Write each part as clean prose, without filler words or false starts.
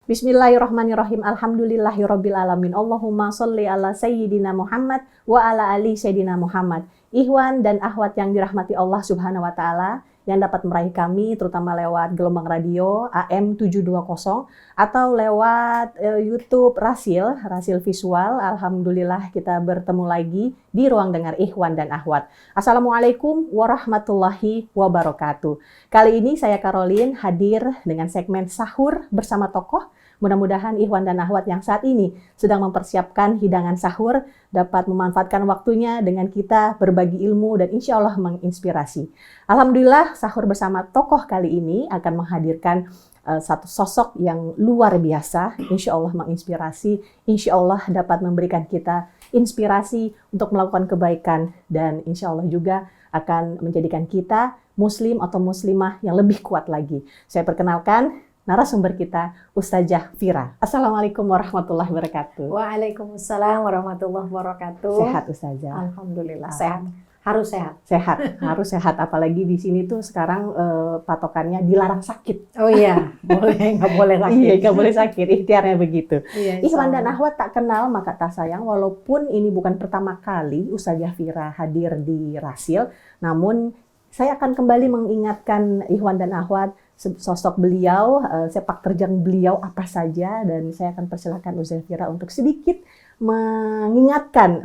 Bismillahirrahmanirrahim. Alhamdulillahirabbil alamin. Allahumma sholli ala sayyidina Muhammad wa ala ali sayyidina Muhammad. Ikhwan dan akhwat yang dirahmati Allah Subhanahu wa taala, yang dapat meraih kami terutama lewat gelombang radio AM 720 atau lewat YouTube Rasil Visual. Alhamdulillah kita bertemu lagi di ruang dengar ikhwan dan akhwat. Assalamualaikum warahmatullahi wabarakatuh. Kali ini saya Caroline hadir dengan segmen sahur bersama tokoh. Mudah-mudahan ikhwan dan akhwat yang saat ini sedang mempersiapkan hidangan sahur dapat memanfaatkan waktunya dengan kita berbagi ilmu dan insya Allah menginspirasi. Alhamdulillah sahur bersama tokoh kali ini akan menghadirkan satu sosok yang luar biasa, insya Allah menginspirasi, insya Allah dapat memberikan kita inspirasi untuk melakukan kebaikan dan insya Allah juga akan menjadikan kita muslim atau muslimah yang lebih kuat lagi. Saya perkenalkan narasumber kita, Ustazah Fira. Assalamualaikum warahmatullahi wabarakatuh. Waalaikumsalam warahmatullahi wabarakatuh. Sehat Ustazah? Alhamdulillah sehat. Harus sehat. Sehat, harus sehat. Apalagi di sini tuh sekarang patokannya dilarang sakit. Oh iya, nggak boleh sakit. Iya, nggak boleh sakit. Ikhtiarnya begitu. Iya, Ikhwan dan akhwat tak kenal maka tak sayang. Walaupun ini bukan pertama kali Ustazah Fira hadir di Rasil, namun saya akan kembali mengingatkan ikhwan dan akhwat sosok beliau, sepak terjang beliau apa saja, dan saya akan persilakan Ustazah Fira untuk sedikit mengingatkan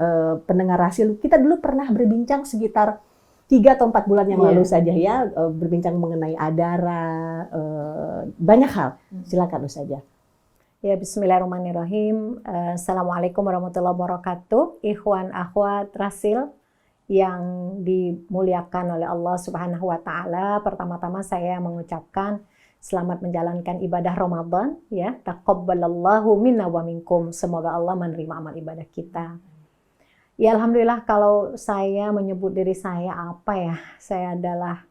pendengar Rasil. Kita dulu pernah berbincang sekitar 3 atau 4 bulan yang lalu saja ya, berbincang mengenai adara, banyak hal. Silakan Ustazah. Ya, bismillahirrahmanirrahim. Assalamualaikum warahmatullahi wabarakatuh. Ikhwan akhwat Rasil yang dimuliakan oleh Allah Subhanahu wa taala. Pertama-tama saya mengucapkan selamat menjalankan ibadah Ramadan ya. Taqabbalallahu minna wa minkum. Semoga Allah menerima amal ibadah kita. Ya alhamdulillah, kalau saya menyebut diri saya apa ya? Saya adalah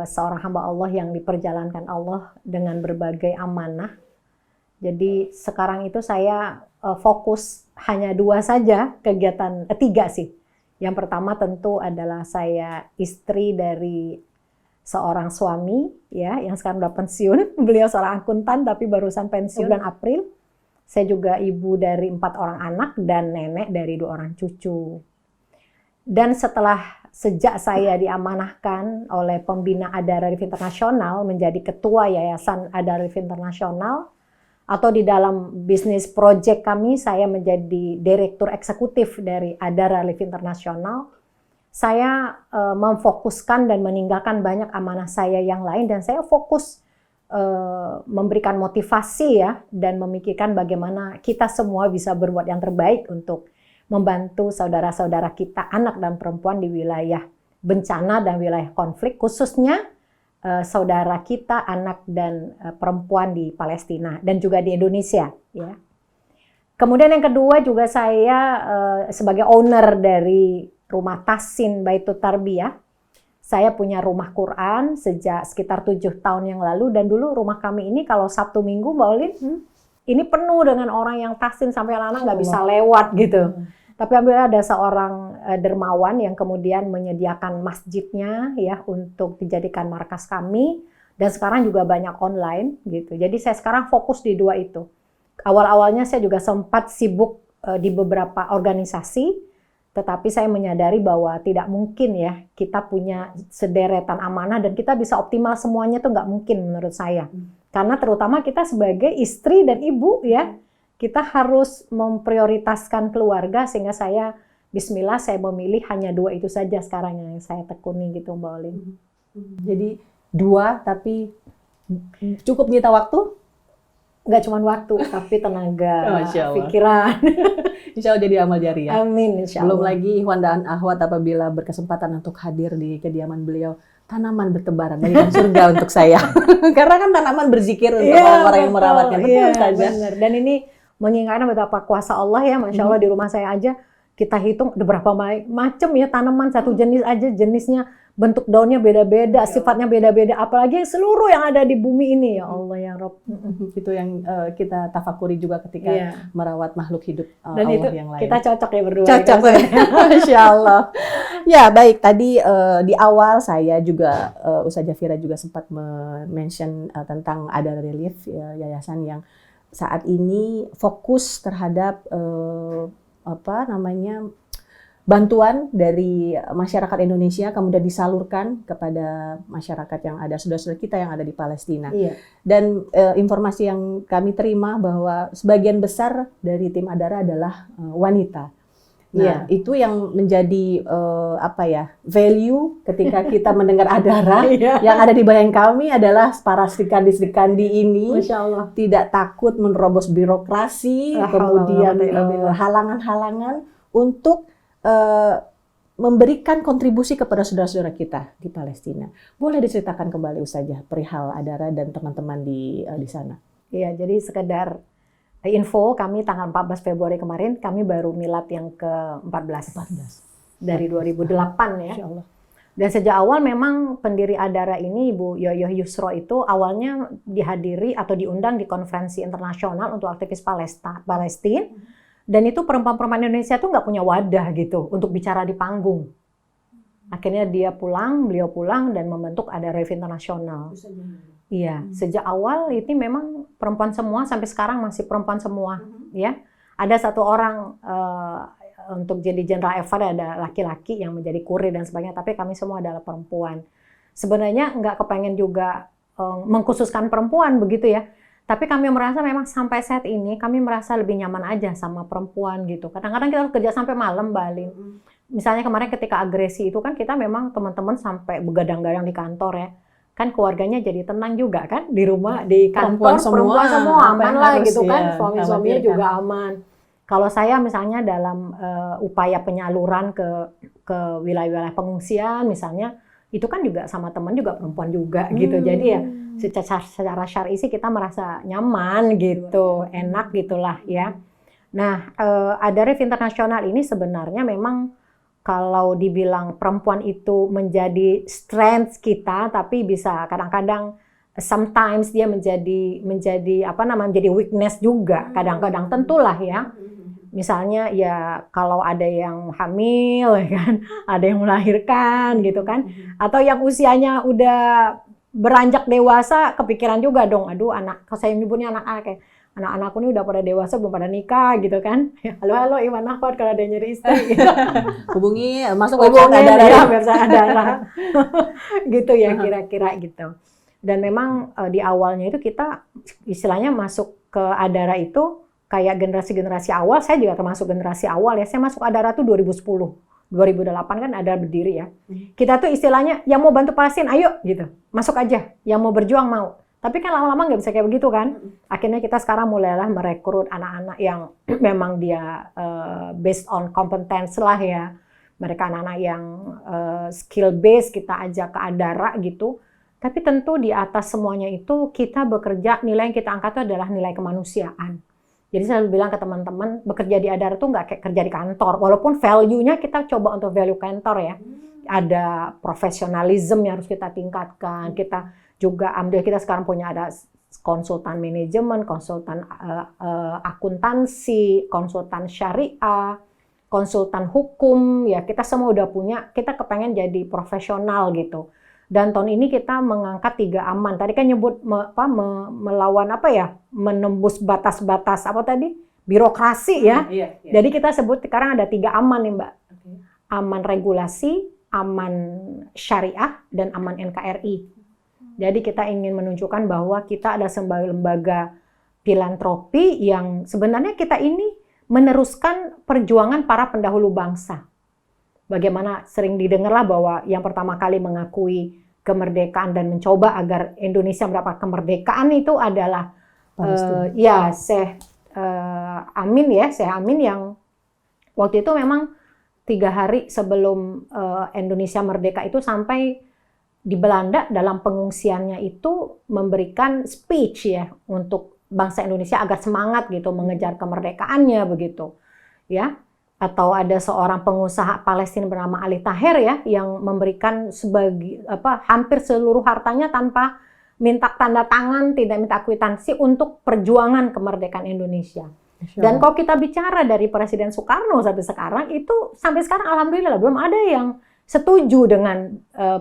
seorang hamba Allah yang diperjalankan Allah dengan berbagai amanah. Jadi sekarang itu saya fokus hanya 2 saja kegiatan, 3 sih. Yang pertama tentu adalah saya istri dari seorang suami ya yang sekarang udah pensiun. Beliau seorang akuntan tapi barusan pensiun bulan April. Saya juga ibu dari 4 orang anak dan nenek dari 2 orang cucu. Dan sejak saya diamanahkan oleh pembina Adara Relief Internasional menjadi ketua Yayasan Adara Relief Internasional, atau di dalam bisnis project kami, saya menjadi direktur eksekutif dari Adara Relief Internasional. Saya memfokuskan dan meninggalkan banyak amanah saya yang lain, dan saya fokus memberikan motivasi ya, dan memikirkan bagaimana kita semua bisa berbuat yang terbaik untuk membantu saudara-saudara kita, anak dan perempuan di wilayah bencana dan wilayah konflik, khususnya saudara kita, anak dan perempuan di Palestina dan juga di Indonesia ya. Kemudian yang kedua juga saya sebagai owner dari Rumah Tahsin Baitut Tarbiyah. Saya punya rumah Quran sejak sekitar 7 tahun yang lalu, dan dulu rumah kami ini kalau Sabtu Minggu Mbak Olin ini penuh dengan orang yang tahsin sampai anak-anak nggak bisa lewat gitu. Tapi alhamdulillah ada seorang dermawan yang kemudian menyediakan masjidnya ya untuk dijadikan markas kami, dan sekarang juga banyak online gitu. Jadi saya sekarang fokus di 2 itu. Awal-awalnya saya juga sempat sibuk di beberapa organisasi, tetapi saya menyadari bahwa tidak mungkin ya kita punya sederetan amanah dan kita bisa optimal semuanya, tuh nggak mungkin menurut saya. Karena terutama kita sebagai istri dan ibu ya, kita harus memprioritaskan keluarga, sehingga saya bismillah saya memilih hanya 2 itu saja sekarang yang saya tekuni gitu Mbak Olin. Jadi 2 tapi cukup nyita waktu? Nggak cuma waktu tapi tenaga, pikiran. Insya Allah jadi amal jariah. Amin insya Allah. Belum lagi ikhwan dan akhwat apabila berkesempatan untuk hadir di kediaman beliau, tanaman bertebaran bagikan surga untuk saya. Karena kan tanaman berzikir untuk orang-orang yang merawatnya. Betul saja. Benar. Dan ini mengingatkan betapa kuasa Allah ya, Masya Allah. Di rumah saya aja kita hitung ada berapa macam ya tanaman, satu jenis aja jenisnya bentuk daunnya beda-beda, sifatnya beda-beda, apalagi seluruh yang ada di bumi ini, ya Allah ya Rob. Itu yang kita tafakuri juga ketika merawat makhluk hidup dan Allah itu yang lain. Kita cocok ya berdua. Cocok ya, Masya Allah. Ya, baik. Tadi di awal saya juga, Ustazah Fira juga sempat mention tentang Adara Relief, ya, yayasan yang saat ini fokus terhadap apa namanya, bantuan dari masyarakat Indonesia kemudian disalurkan kepada masyarakat yang ada, saudara-saudara kita yang ada di Palestina. Iya. Dan informasi yang kami terima bahwa sebagian besar dari tim Adara adalah wanita. Nah, itu yang menjadi apa ya, value ketika kita mendengar Adara. Yang ada di bayang kami adalah para Srikandi ini Masya Allah. tidak takut menerobos birokrasi, kemudian halangan-halangan untuk memberikan kontribusi kepada saudara-saudara kita di Palestina. Boleh diceritakan kembali Ustazah perihal Adara dan teman-teman di sana? Iya, jadi sekedar info, kami tanggal 14 Februari kemarin kami baru milad yang ke-14 dari 2008 ya. Insya Allah. Dan sejak awal memang pendiri Adara ini Ibu Yoyoh Yusro itu awalnya dihadiri atau diundang di konferensi internasional untuk aktivis Palestina. Dan itu perempuan-perempuan Indonesia tuh nggak punya wadah gitu untuk bicara di panggung. Akhirnya beliau pulang dan membentuk Adara Relief Internasional. Iya, sejak awal itu memang perempuan semua, sampai sekarang masih perempuan semua. Ya, ada satu orang untuk jadi General Evar ada laki-laki yang menjadi kurir dan sebagainya, tapi kami semua adalah perempuan. Sebenarnya nggak kepengen juga mengkhususkan perempuan begitu ya. Tapi kami merasa memang sampai saat ini kami merasa lebih nyaman aja sama perempuan gitu. Kadang-kadang kita harus kerja sampai malam, Mbak Alin. Misalnya kemarin ketika agresi itu kan kita memang teman-teman sampai begadang-gadang di kantor ya. Kan keluarganya jadi tenang juga kan di rumah, di kantor perempuan semua aman lah gitu kan. Suami-suaminya juga aman. Kalau saya misalnya dalam upaya penyaluran ke wilayah-wilayah pengungsian misalnya, itu kan juga sama teman juga perempuan juga gitu. Jadi ya secara syar'i sih kita merasa nyaman gitu, enak gitulah ya. Nah, Adara Relief Internasional ini sebenarnya memang kalau dibilang perempuan itu menjadi strength kita, tapi bisa kadang-kadang sometimes dia menjadi apa namanya, menjadi weakness juga kadang-kadang, tentulah ya. Misalnya ya kalau ada yang hamil ya kan, ada yang melahirkan gitu kan, atau yang usianya udah beranjak dewasa, kepikiran juga dong, aduh anak, kalau saya nyebutnya anak-anakku ini udah pada dewasa belum pada nikah gitu kan. Halo Iwan Ahmad kalau ada nyari istri gitu. Hubungi masuk website Adara ya, website Adara. Gitu ya kira-kira gitu. Dan memang di awalnya itu kita istilahnya masuk ke Adara itu kayak generasi-generasi awal. Saya juga termasuk generasi awal ya. Saya masuk Adara tuh 2010. 2008 kan Adara berdiri ya. Kita tuh istilahnya yang mau bantu Palestina ayo gitu. Masuk aja. Yang mau berjuang mau. Tapi kan lama-lama nggak bisa kayak begitu kan. Akhirnya kita sekarang mulailah merekrut anak-anak yang memang dia based on competence lah ya. Mereka anak-anak yang skill based kita ajak ke Adara gitu. Tapi tentu di atas semuanya itu kita bekerja, nilai yang kita angkat itu adalah nilai kemanusiaan. Jadi saya selalu bilang ke teman-teman, bekerja di Adara tuh nggak kayak kerja di kantor. Walaupun value-nya kita coba untuk value kantor ya. Ada profesionalisme yang harus kita tingkatkan. Kita juga ambil, kita sekarang punya ada konsultan manajemen, konsultan akuntansi, konsultan syariah, konsultan hukum. Ya kita semua udah punya, kita kepengen jadi profesional gitu. Dan tahun ini kita mengangkat 3 aman. Tadi kan nyebut melawan apa ya? Menembus batas-batas apa tadi? Birokrasi ya. Iya. Jadi kita sebut sekarang ada 3 aman nih, Mbak. Aman regulasi, aman syariah, dan aman NKRI. Jadi kita ingin menunjukkan bahwa kita ada sebagai lembaga filantropi yang sebenarnya kita ini meneruskan perjuangan para pendahulu bangsa. Bagaimana sering didengarlah bahwa yang pertama kali mengakui kemerdekaan dan mencoba agar Indonesia mendapat kemerdekaan itu adalah Syekh Amin ya, Syekh Amin yang waktu itu memang 3 hari sebelum Indonesia merdeka itu sampai di Belanda dalam pengungsiannya itu memberikan speech ya untuk bangsa Indonesia agar semangat gitu mengejar kemerdekaannya begitu ya. Atau ada seorang pengusaha Palestina bernama Ali Taher ya yang memberikan hampir seluruh hartanya tanpa minta tanda tangan, tidak minta kwitansi untuk perjuangan kemerdekaan Indonesia. Dan kalau kita bicara dari Presiden Soekarno sampai sekarang itu sampai sekarang alhamdulillah belum ada yang setuju dengan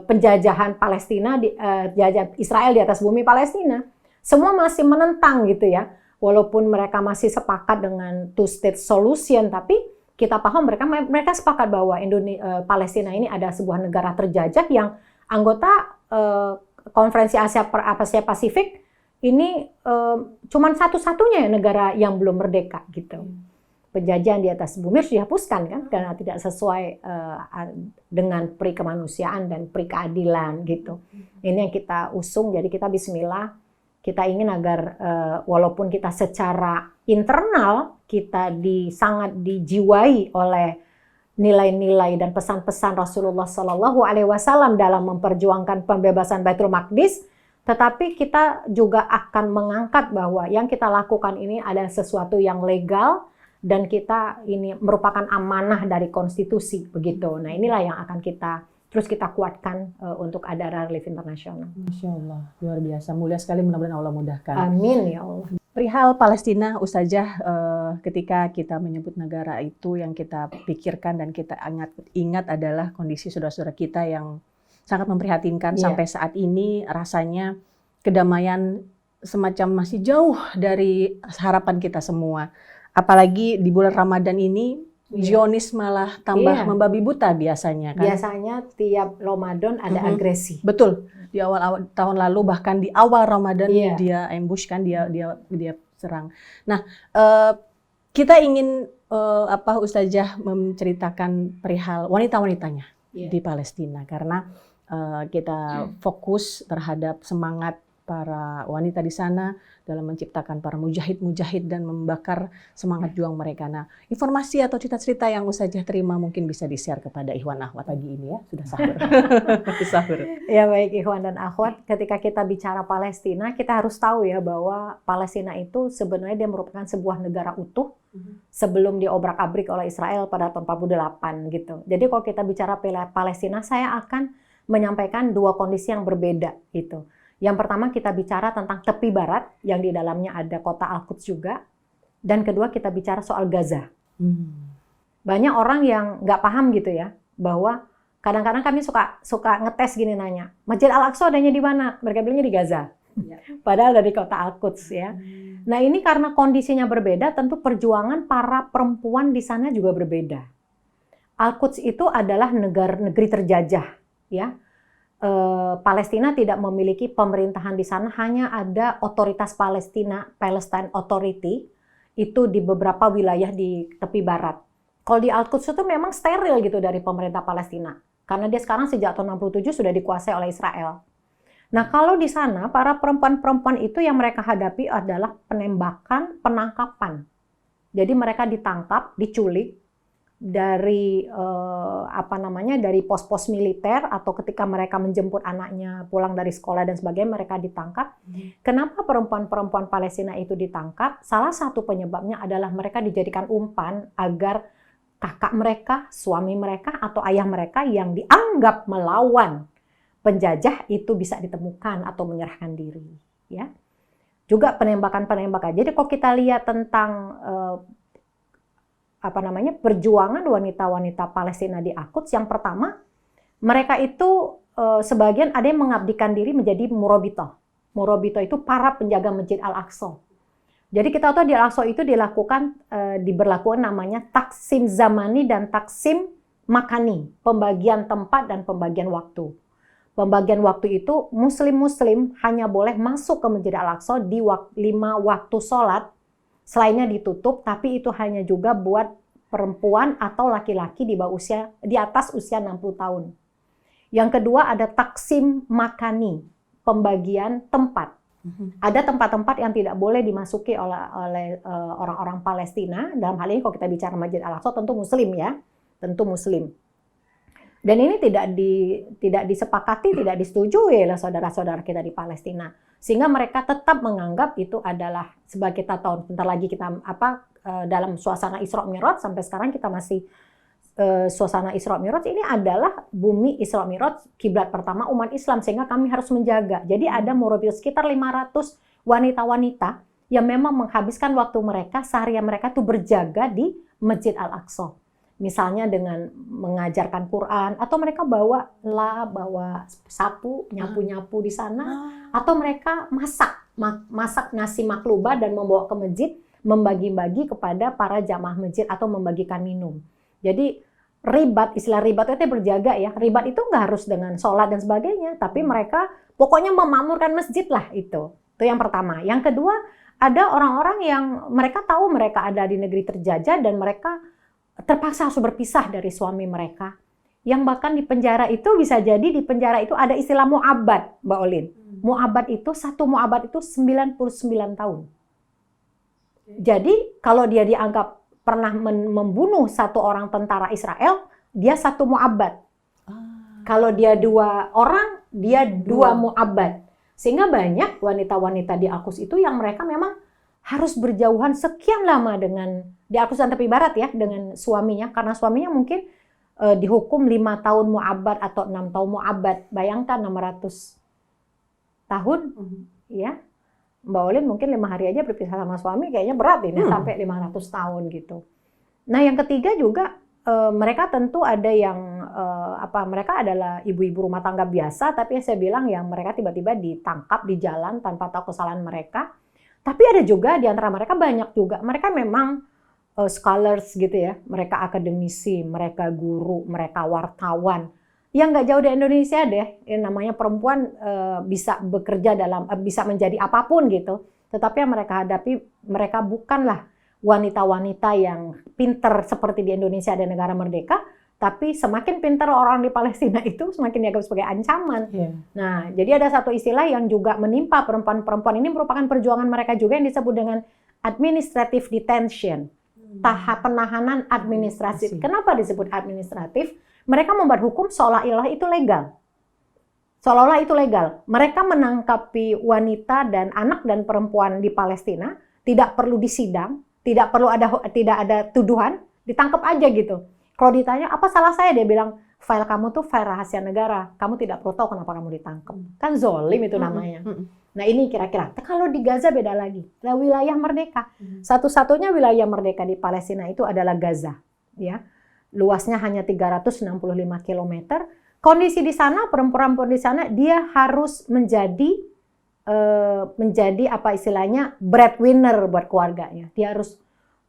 penjajahan Palestina, jajah Israel di atas bumi Palestina. Semua masih menentang gitu ya. Walaupun mereka masih sepakat dengan two state solution, tapi kita paham mereka sepakat bahwa Palestina ini ada sebuah negara terjajah yang anggota Konferensi Asia Pasifik ini cuman satu-satunya negara yang belum merdeka gitu. Penjajahan di atas bumi harus dihapuskan kan, karena tidak sesuai dengan peri kemanusiaan dan peri keadilan gitu. Ini yang kita usung, jadi kita bismillah, kita ingin agar walaupun kita secara internal kita sangat dijiwai oleh nilai-nilai dan pesan-pesan Rasulullah Shallallahu Alaihi Wasallam dalam memperjuangkan pembebasan Baitul Maqdis, tetapi kita juga akan mengangkat bahwa yang kita lakukan ini adalah sesuatu yang legal dan kita ini merupakan amanah dari konstitusi begitu. Nah inilah yang akan kita terus kita kuatkan untuk Adara Relief International. Masya Allah, luar biasa, mulia sekali, mudah-mudahan Allah mudahkan. Amin ya Allah. Perihal Palestina, Ustazah, ketika kita menyebut negara itu yang kita pikirkan dan kita ingat adalah kondisi saudara-saudara kita yang sangat memprihatinkan. Sampai saat ini rasanya kedamaian semacam masih jauh dari harapan kita semua. Apalagi di bulan Ramadan ini, Zionis malah tambah membabi buta biasanya kan. Biasanya tiap Ramadan ada agresi. Betul. Di awal tahun lalu, bahkan di awal Ramadan dia ambush kan, dia serang. Nah, kita ingin Ustazah menceritakan perihal wanita-wanitanya di Palestina, karena kita fokus terhadap semangat para wanita di sana dalam menciptakan para mujahid-mujahid dan membakar semangat juang mereka. Nah, informasi atau cerita-cerita yang Ustazah terima mungkin bisa di-share kepada Ikhwan Akhwat pagi ini ya, sudah sahur. Sahur. Ya baik Ikhwan dan Akhwat, ketika kita bicara Palestina, kita harus tahu ya bahwa Palestina itu sebenarnya dia merupakan sebuah negara utuh sebelum diobrak-abrik oleh Israel pada tahun 48 gitu. Jadi kalau kita bicara Palestina, saya akan menyampaikan dua kondisi yang berbeda gitu. Yang pertama kita bicara tentang tepi barat yang di dalamnya ada kota Al-Quds juga. Dan kedua kita bicara soal Gaza. Banyak orang yang nggak paham gitu ya, bahwa kadang-kadang kami suka ngetes gini nanya, Masjid Al-Aqsa adanya di mana? Mereka bilangnya di Gaza. Padahal dari kota Al-Quds ya. Nah ini karena kondisinya berbeda, tentu perjuangan para perempuan di sana juga berbeda. Al-Quds itu adalah negeri terjajah ya. Palestina tidak memiliki pemerintahan di sana, hanya ada otoritas Palestina, Palestine Authority, itu di beberapa wilayah di tepi barat. Kalau di Al-Quds itu memang steril gitu dari pemerintah Palestina, karena dia sekarang sejak tahun 67 sudah dikuasai oleh Israel. Nah kalau di sana, para perempuan-perempuan itu yang mereka hadapi adalah penembakan, penangkapan. Jadi mereka ditangkap, diculik, dari dari pos-pos militer atau ketika mereka menjemput anaknya pulang dari sekolah dan sebagainya mereka ditangkap. Kenapa perempuan-perempuan Palestina itu ditangkap? Salah satu penyebabnya adalah mereka dijadikan umpan agar kakak mereka, suami mereka atau ayah mereka yang dianggap melawan penjajah itu bisa ditemukan atau menyerahkan diri, ya. Juga penembakan-penembakan. Jadi kalau kita lihat tentang perjuangan wanita-wanita Palestina di Al-Quds, yang pertama mereka itu sebagian ada yang mengabdikan diri menjadi murabitoh. Murabitoh itu para penjaga Masjid Al-Aqsa. Jadi kita tahu di Al-Aqsa itu diberlakukan namanya taksim zamani dan taksim makani, pembagian tempat dan pembagian waktu. Pembagian waktu itu muslim-muslim hanya boleh masuk ke Masjid Al-Aqsa di 5 waktu sholat. Selainnya ditutup, tapi itu hanya juga buat perempuan atau laki-laki di atas usia 60 tahun. Yang kedua ada taksim makani, pembagian tempat. Ada tempat-tempat yang tidak boleh dimasuki oleh orang-orang Palestina. Dalam hal ini kalau kita bicara Masjid Al-Aqsa tentu muslim ya, tentu muslim. Dan ini tidak disepakati, tidak disetujui oleh saudara-saudara kita di Palestina. Sehingga mereka tetap menganggap itu adalah, sebagai kita tahu, bentar lagi kita dalam suasana Isra Mi'raj, sampai sekarang kita masih suasana Isra Mi'raj, ini adalah bumi Isra Mi'raj, kiblat pertama umat Islam, sehingga kami harus menjaga. Jadi ada murabil sekitar 500 wanita-wanita yang memang menghabiskan waktu mereka, seharian mereka tuh berjaga di Masjid Al-Aqsa. misalnya dengan mengajarkan Quran, atau mereka bawa sapu, nyapu-nyapu di sana, atau mereka masak nasi maklubah dan membawa ke masjid, membagi-bagi kepada para jamaah masjid atau membagikan minum. Jadi istilah ribat itu berjaga ya. Ribat itu nggak harus dengan sholat dan sebagainya, tapi mereka pokoknya memakmurkan masjid lah itu. Itu yang pertama. Yang kedua, ada orang-orang yang mereka tahu mereka ada di negeri terjajah dan mereka terpaksa harus berpisah dari suami mereka. Yang bahkan di penjara itu bisa jadi di penjara itu ada istilah mu'abbad, Mbak Olin. Mu'abbad itu, satu mu'abbad itu 99 tahun. Jadi kalau dia dianggap pernah membunuh satu orang tentara Israel, dia satu mu'abbad. Kalau dia 2 orang, dia 2 mu'abbad. Sehingga banyak wanita-wanita di Al-Quds itu yang mereka memang harus berjauhan sekian lama dengan di Al-Quds dan tepi barat ya dengan suaminya, karena suaminya mungkin dihukum 5 tahun mu'abbad atau 6 tahun mu'abbad. Bayangkan 600 tahun ya. Mbak Olin mungkin 5 hari aja berpisah sama suami kayaknya berat ini sampai 500 tahun gitu. Nah, yang ketiga juga mereka tentu ada yang mereka adalah ibu-ibu rumah tangga biasa, tapi saya bilang yang mereka tiba-tiba ditangkap di jalan tanpa tahu kesalahan mereka. Tapi ada juga di antara mereka banyak juga mereka memang scholars gitu ya, mereka akademisi, mereka guru, mereka wartawan. Yang nggak jauh dari Indonesia deh, yang namanya perempuan bisa bekerja bisa menjadi apapun gitu. Tetapi yang mereka hadapi, mereka bukanlah wanita-wanita yang pinter seperti di Indonesia dan negara merdeka, tapi semakin pinter orang di Palestina itu semakin dianggap sebagai ancaman. Nah, jadi ada satu istilah yang juga menimpa perempuan-perempuan ini merupakan perjuangan mereka juga yang disebut dengan administrative detention, tahap penahanan administratif. Kenapa disebut administratif? Mereka membuat hukum seolah-olah itu legal. Seolah-olah itu legal. Mereka menangkapi wanita dan anak dan perempuan di Palestina, tidak perlu disidang, tidak ada tuduhan, ditangkap aja gitu. Kalau ditanya, apa salah saya? Dia bilang, file kamu tuh file rahasia negara. Kamu tidak perlu tahu kenapa kamu ditangkap. Kan zolim itu namanya. Nah ini kira-kira. Kalau di Gaza beda lagi. Nah, wilayah merdeka. Satu-satunya wilayah merdeka di Palestina itu adalah Gaza. Ya, luasnya hanya 365 km. Kondisi di sana, perempuan-perempuan di sana, dia harus menjadi apa istilahnya breadwinner buat keluarganya. Dia harus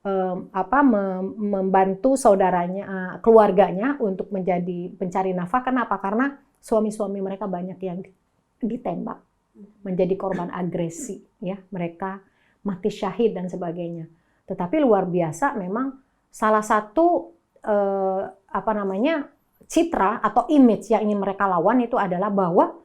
membantu saudaranya, keluarganya untuk menjadi pencari nafkah. Kenapa? Karena suami-suami mereka banyak yang ditembak, menjadi korban agresi, ya mereka mati syahid dan sebagainya. Tetapi luar biasa, memang salah satu citra atau image yang ingin mereka lawan itu adalah bahwa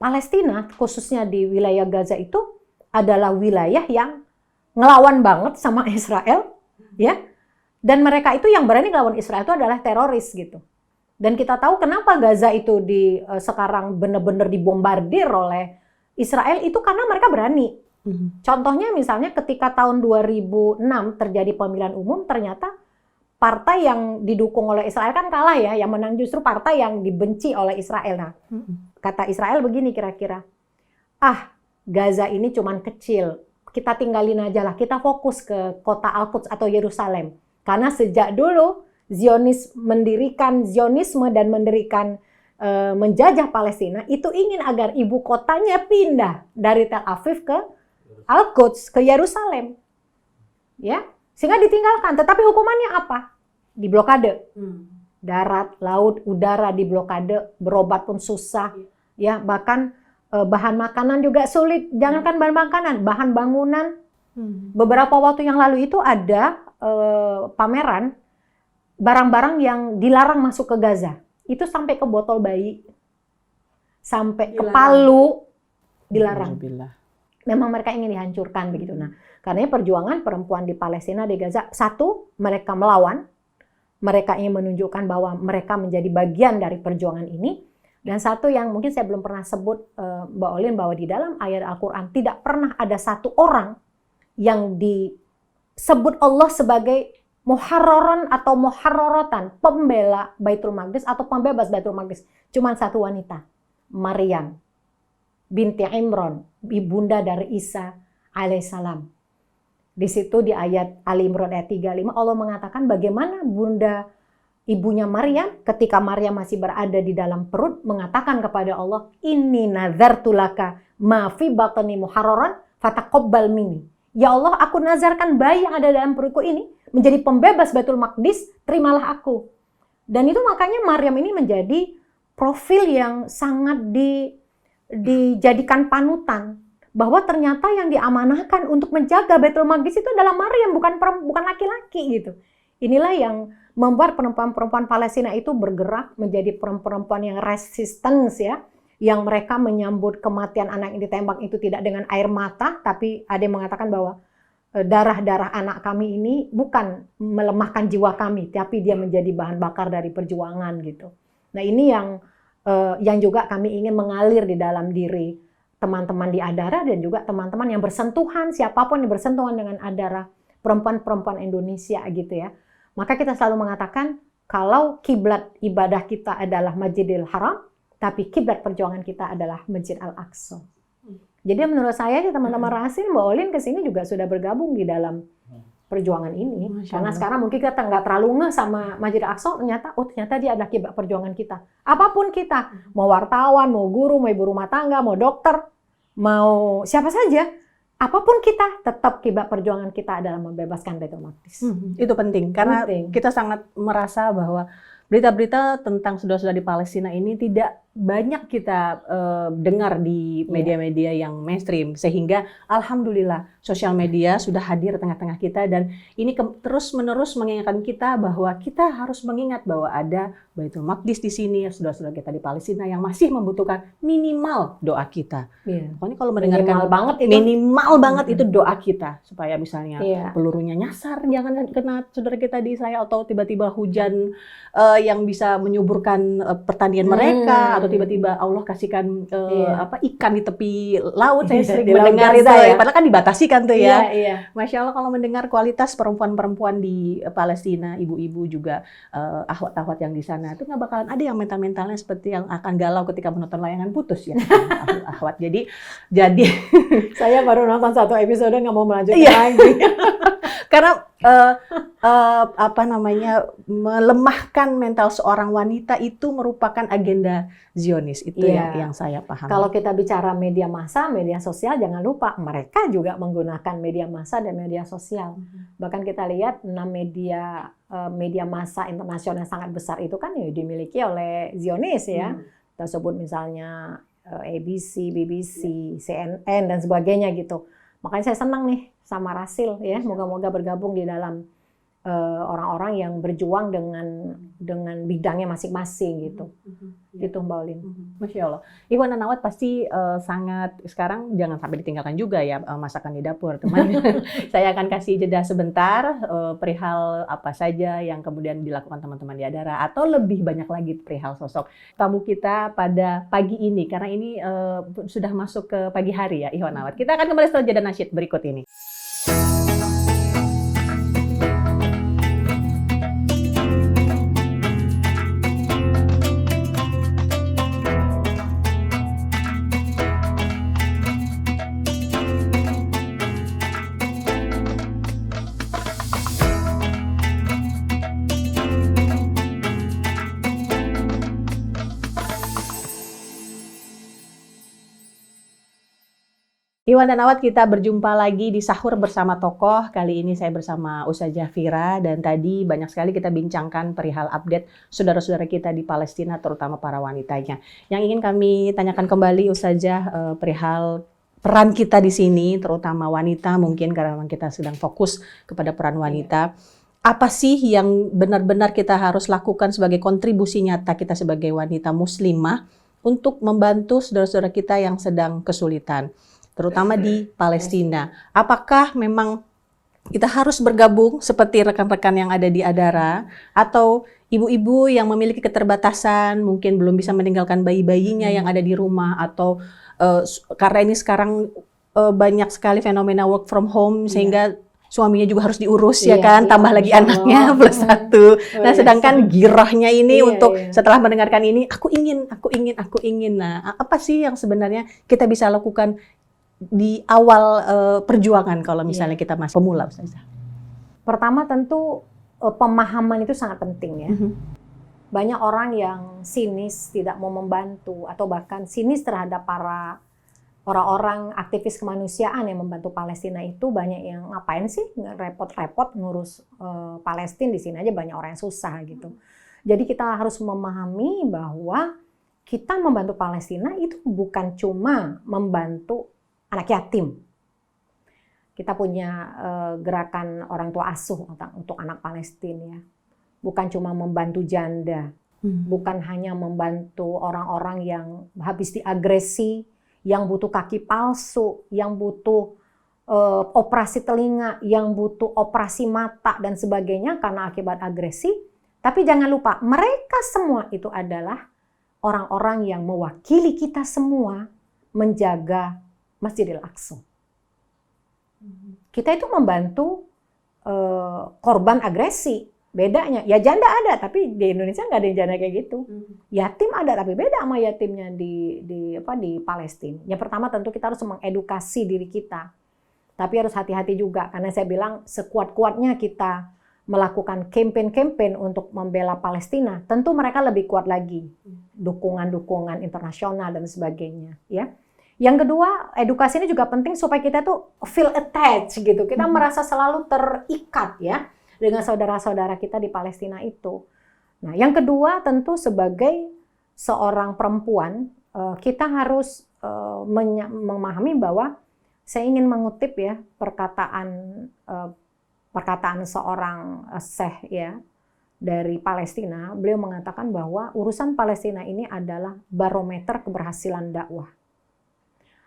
Palestina, khususnya di wilayah Gaza itu adalah wilayah yang ngelawan banget sama Israel, ya. Dan mereka itu yang berani ngelawan Israel itu adalah teroris gitu. Dan kita tahu kenapa Gaza itu sekarang benar-benar dibombardir oleh Israel itu karena mereka berani. Contohnya misalnya ketika tahun 2006 terjadi pemilihan umum, ternyata partai yang didukung oleh Israel kan kalah ya, yang menang justru partai yang dibenci oleh Israel. Nah, kata Israel begini kira-kira, Gaza ini cuman kecil, kita tinggalin aja lah, kita fokus ke kota Al-Quds atau Yerusalem. Karena sejak dulu Zionisme dan menjajah Palestina itu ingin agar ibu kotanya pindah dari Tel Aviv ke Al-Quds, ke Yerusalem. Ya, sehingga ditinggalkan. Tetapi hukumannya apa? Diblokade. Darat, laut, udara diblokade, berobat pun susah. Ya, bahkan bahan makanan juga sulit. Jangankan bahan makanan, bahan bangunan. Beberapa waktu yang lalu itu ada pameran barang-barang yang dilarang masuk ke Gaza. Itu sampai ke botol bayi, sampai ke palu dilarang. Memang mereka ingin dihancurkan begitu. Nah, karena perjuangan perempuan di Palestina, di Gaza, satu, mereka melawan, mereka ingin menunjukkan bahwa mereka menjadi bagian dari perjuangan ini. Dan satu yang mungkin saya belum pernah sebut, Mbak Olin, bahwa di dalam ayat Al-Quran tidak pernah ada satu orang yang disebut Allah sebagai muharraron atau muharrorotan, pembela Baitul Maqdis atau pembebas Baitul Maqdis. Cuma satu wanita, Maryam binti Imran, ibunda dari Isa alaihissalam. Di situ di ayat Ali Imran ayat 35 Allah mengatakan bagaimana bunda ibunya Maryam ketika Maryam masih berada di dalam perut mengatakan kepada Allah, "Inni nazartu laka ma fi batni muharraran fataqabbal minni." Ya Allah, aku nazarkan bayi yang ada dalam perutku ini menjadi pembebas Baitul Maqdis, terimalah aku. Dan itu makanya Maryam ini menjadi profil yang sangat dijadikan panutan. Bahwa ternyata yang diamanahkan untuk menjaga Baitul Maqdis itu adalah Maryam, bukan laki-laki gitu. Inilah yang membuat perempuan-perempuan Palestina itu bergerak menjadi perempuan yang resistance ya, yang mereka menyambut kematian anak yang ditembak itu tidak dengan air mata, tapi ada yang mengatakan bahwa darah-darah anak kami ini bukan melemahkan jiwa kami, tapi dia menjadi bahan bakar dari perjuangan gitu. Nah ini yang juga kami ingin mengalir di dalam diri teman-teman di Adara dan juga teman-teman yang bersentuhan, siapapun yang bersentuhan dengan Adara, perempuan-perempuan Indonesia gitu ya. Maka kita selalu mengatakan kalau kiblat ibadah kita adalah Masjidil Haram, tapi kiblat perjuangan kita adalah Masjid Al-Aqsa. Jadi menurut saya teman-teman Rasil, Mbak Olin kesini juga sudah bergabung di dalam perjuangan ini. Karena sekarang mungkin kita nggak terlalu ngeh sama Masjid Al-Aqsa, ternyata dia adalah kiblat perjuangan kita. Apapun kita, mau wartawan, mau guru, mau ibu rumah tangga, mau dokter, mau siapa saja, apapun kita, tetap kiblat perjuangan kita adalah membebaskan Baitul Maqdis. Itu penting, karena kita sangat merasa bahwa berita-berita tentang saudara-saudara di Palestina ini tidak banyak kita dengar di media-media yang mainstream, sehingga alhamdulillah sosial media sudah hadir di tengah-tengah kita, dan ini terus-menerus mengingatkan kita bahwa kita harus mengingat bahwa ada Baitul Maqdis di sini, saudara-saudara kita di Palestina yang masih membutuhkan minimal doa kita. Pokoknya kalau mendengarkan minimal banget itu doa kita, supaya misalnya pelurunya nyasar, jangan kena saudara kita di Israel, atau tiba-tiba hujan yang bisa menyuburkan pertanian mereka, atau tiba-tiba Allah kasihkan ikan di tepi laut. Saya sering mendengar itu ya. Padahal kan dibatasi kan tuh ya. Masya Allah kalau mendengar kualitas perempuan-perempuan di Palestina, ibu-ibu juga, ahwat-ahwat yang di sana, itu nggak bakalan ada yang mental-mentalnya seperti yang akan galau ketika menonton layangan putus ya. Ahwat. Jadi saya baru nonton satu episode, nggak mau melanjutkan lagi. Karena melemahkan mental seorang wanita itu merupakan agenda Zionis, itu yang saya pahami. Kalau kita bicara media massa, media sosial, jangan lupa mereka juga menggunakan media massa dan media sosial. Bahkan kita lihat 6 media massa internasional yang sangat besar itu kan dimiliki oleh Zionis ya. Kita sebut misalnya ABC, BBC, CNN dan sebagainya gitu. Makanya saya senang nih sama Rasil ya, moga-moga bergabung di dalam orang-orang yang berjuang dengan bidangnya masing-masing gitu. Gitu Mbak Olin. Masya Allah. Ikhwan dan Akhwat pasti sangat, sekarang jangan sampai ditinggalkan juga ya masakan di dapur, teman. Saya akan kasih jeda sebentar perihal apa saja yang kemudian dilakukan teman-teman di Adara, atau lebih banyak lagi perihal sosok tamu kita pada pagi ini, karena ini sudah masuk ke pagi hari ya Ikhwan Akhwat. Kita akan kembali setelah jeda nasyid berikut ini. Ikhwan dan Akhwat, kita berjumpa lagi di Sahur Bersama Tokoh. Kali ini saya bersama Ustazah Fira, dan tadi banyak sekali kita bincangkan perihal update saudara-saudara kita di Palestina, terutama para wanitanya. Yang ingin kami tanyakan kembali Ustazah, perihal peran kita di sini, terutama wanita mungkin, karena memang kita sedang fokus kepada peran wanita. Apa sih yang benar-benar kita harus lakukan sebagai kontribusi nyata kita sebagai wanita muslimah untuk membantu saudara-saudara kita yang sedang kesulitan, terutama di Palestina? Apakah memang kita harus bergabung seperti rekan-rekan yang ada di Adara, atau ibu-ibu yang memiliki keterbatasan, mungkin belum bisa meninggalkan bayi-bayinya yang ada di rumah, atau karena ini sekarang banyak sekali fenomena work from home, sehingga suaminya juga harus diurus ya kan, tambah lagi anaknya plus 1. Nah, sedangkan girahnya ini untuk setelah mendengarkan ini, aku ingin. Nah, apa sih yang sebenarnya kita bisa lakukan di awal perjuangan kalau misalnya kita masih pemula, Ustazah? Pertama tentu pemahaman itu sangat penting ya. Banyak orang yang sinis, tidak mau membantu, atau bahkan sinis terhadap para orang-orang aktivis kemanusiaan yang membantu Palestina itu. Banyak yang ngapain sih repot-repot ngurus Palestina, di sini aja banyak orang yang susah gitu. Jadi kita harus memahami bahwa kita membantu Palestina itu bukan cuma membantu anak yatim. Kita punya gerakan orang tua asuh untuk anak Palestina ya. Bukan cuma membantu janda, bukan hanya membantu orang-orang yang habis diagresi, yang butuh kaki palsu, yang butuh operasi telinga, yang butuh operasi mata dan sebagainya karena akibat agresi. Tapi jangan lupa, mereka semua itu adalah orang-orang yang mewakili kita semua menjaga Masjidil Aqsa. Kita itu membantu korban agresi. Bedanya, ya janda ada, tapi di Indonesia nggak ada yang janda kayak gitu. Yatim ada, tapi beda sama yatimnya di Palestina. Yang pertama tentu kita harus mengedukasi diri kita. Tapi harus hati-hati juga, karena saya bilang sekuat-kuatnya kita melakukan campaign-campaign untuk membela Palestina, tentu mereka lebih kuat lagi. Dukungan-dukungan internasional dan sebagainya. Ya. Yang kedua, edukasi ini juga penting supaya kita tuh feel attached gitu. Kita merasa selalu terikat ya dengan saudara-saudara kita di Palestina itu. Nah, yang kedua tentu sebagai seorang perempuan, kita harus memahami bahwa saya ingin mengutip ya perkataan seorang syekh ya dari Palestina. Beliau mengatakan bahwa urusan Palestina ini adalah barometer keberhasilan dakwah.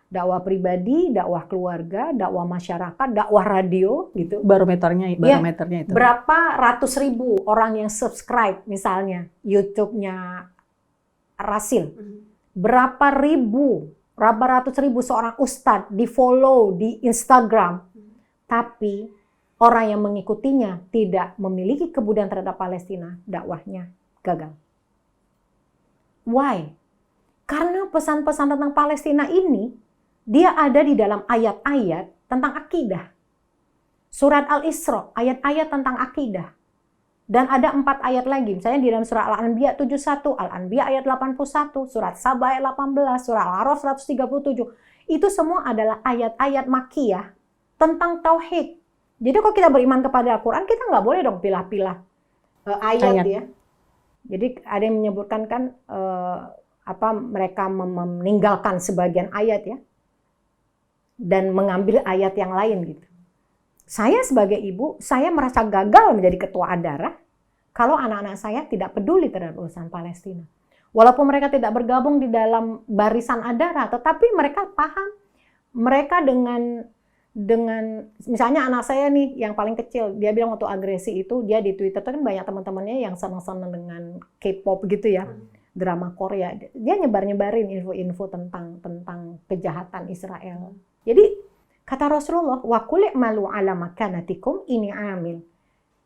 Dakwah pribadi, dakwah keluarga, dakwah masyarakat, dakwah radio gitu. Barometernya Ya, itu. berapa ratus ribu orang yang subscribe misalnya YouTube-nya Rasil. Berapa ratus ribu seorang ustadz di-follow di Instagram. Tapi orang yang mengikutinya tidak memiliki kepedulian terhadap Palestina, dakwahnya gagal. Why? Karena pesan-pesan tentang Palestina ini dia ada di dalam ayat-ayat tentang akidah. Surat Al-Isra, ayat-ayat tentang akidah. Dan ada 4 ayat lagi, misalnya di dalam surah Al-Anbiya 71, Al-Anbiya ayat 81, surat Saba ayat 18, surah Al-A'raf 137. Itu semua adalah ayat-ayat Makkiyah tentang tauhid. Jadi kalau kita beriman kepada Al-Quran, kita nggak boleh dong pilah-pilah ayat ya. Jadi ada yang menyebutkan kan mereka meninggalkan sebagian ayat ya. Dan mengambil ayat yang lain gitu. Saya sebagai ibu, saya merasa gagal menjadi ketua adara kalau anak-anak saya tidak peduli terhadap urusan Palestina. Walaupun mereka tidak bergabung di dalam barisan adara, tetapi mereka paham. Mereka dengan misalnya anak saya nih yang paling kecil, dia bilang waktu agresi itu, dia di Twitter itu kan banyak teman-temannya yang senang-senang dengan K-pop gitu ya. Drama Korea. Dia nyebar-nyebarin info-info tentang kejahatan Israel. Jadi kata Rasulullah, wa qul i'malu 'ala makanatikum ini amil.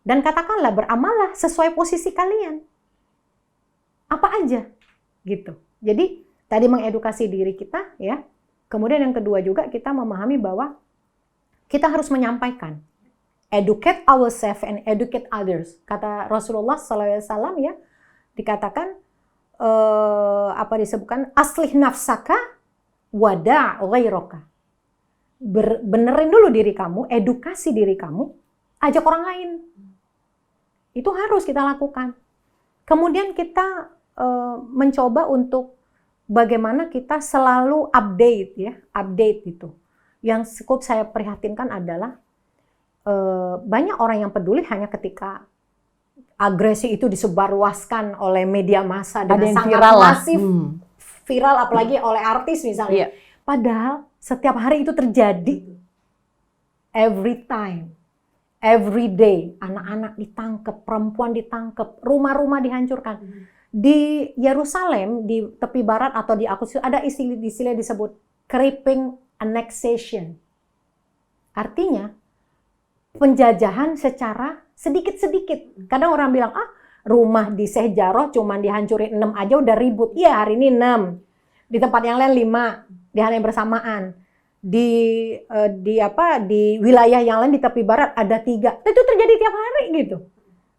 Dan katakanlah beramallah sesuai posisi kalian. Apa aja gitu. Jadi tadi mengedukasi diri kita ya. Kemudian yang kedua juga kita memahami bahwa kita harus menyampaikan. Educate ourselves and educate others. Kata Rasulullah SAW ya, dikatakan disebutkan aslih nafsaka wada' ghairaka. Benerin dulu diri kamu, edukasi diri kamu, ajak orang lain. Itu harus kita lakukan. Kemudian kita mencoba untuk bagaimana kita selalu update gitu. Yang cukup saya prihatinkan adalah banyak orang yang peduli hanya ketika agresi itu disebarluaskan oleh media massa dengan sangat viral masif, viral apalagi oleh artis misalnya. Padahal setiap hari itu terjadi, every time, every day, anak-anak ditangkap, perempuan ditangkap, rumah-rumah dihancurkan. Di Yerusalem, di tepi barat atau di Al-Quds ada istilah disebut creeping annexation. Artinya penjajahan secara sedikit-sedikit. Kadang orang bilang, rumah di Sheikh Jarrah cuma dihancurin 6 aja udah ribut. Iya, hari ini 6. Di tempat yang lain 5. Di hari yang bersamaan. di wilayah yang lain di tepi barat ada 3. Itu terjadi tiap hari gitu.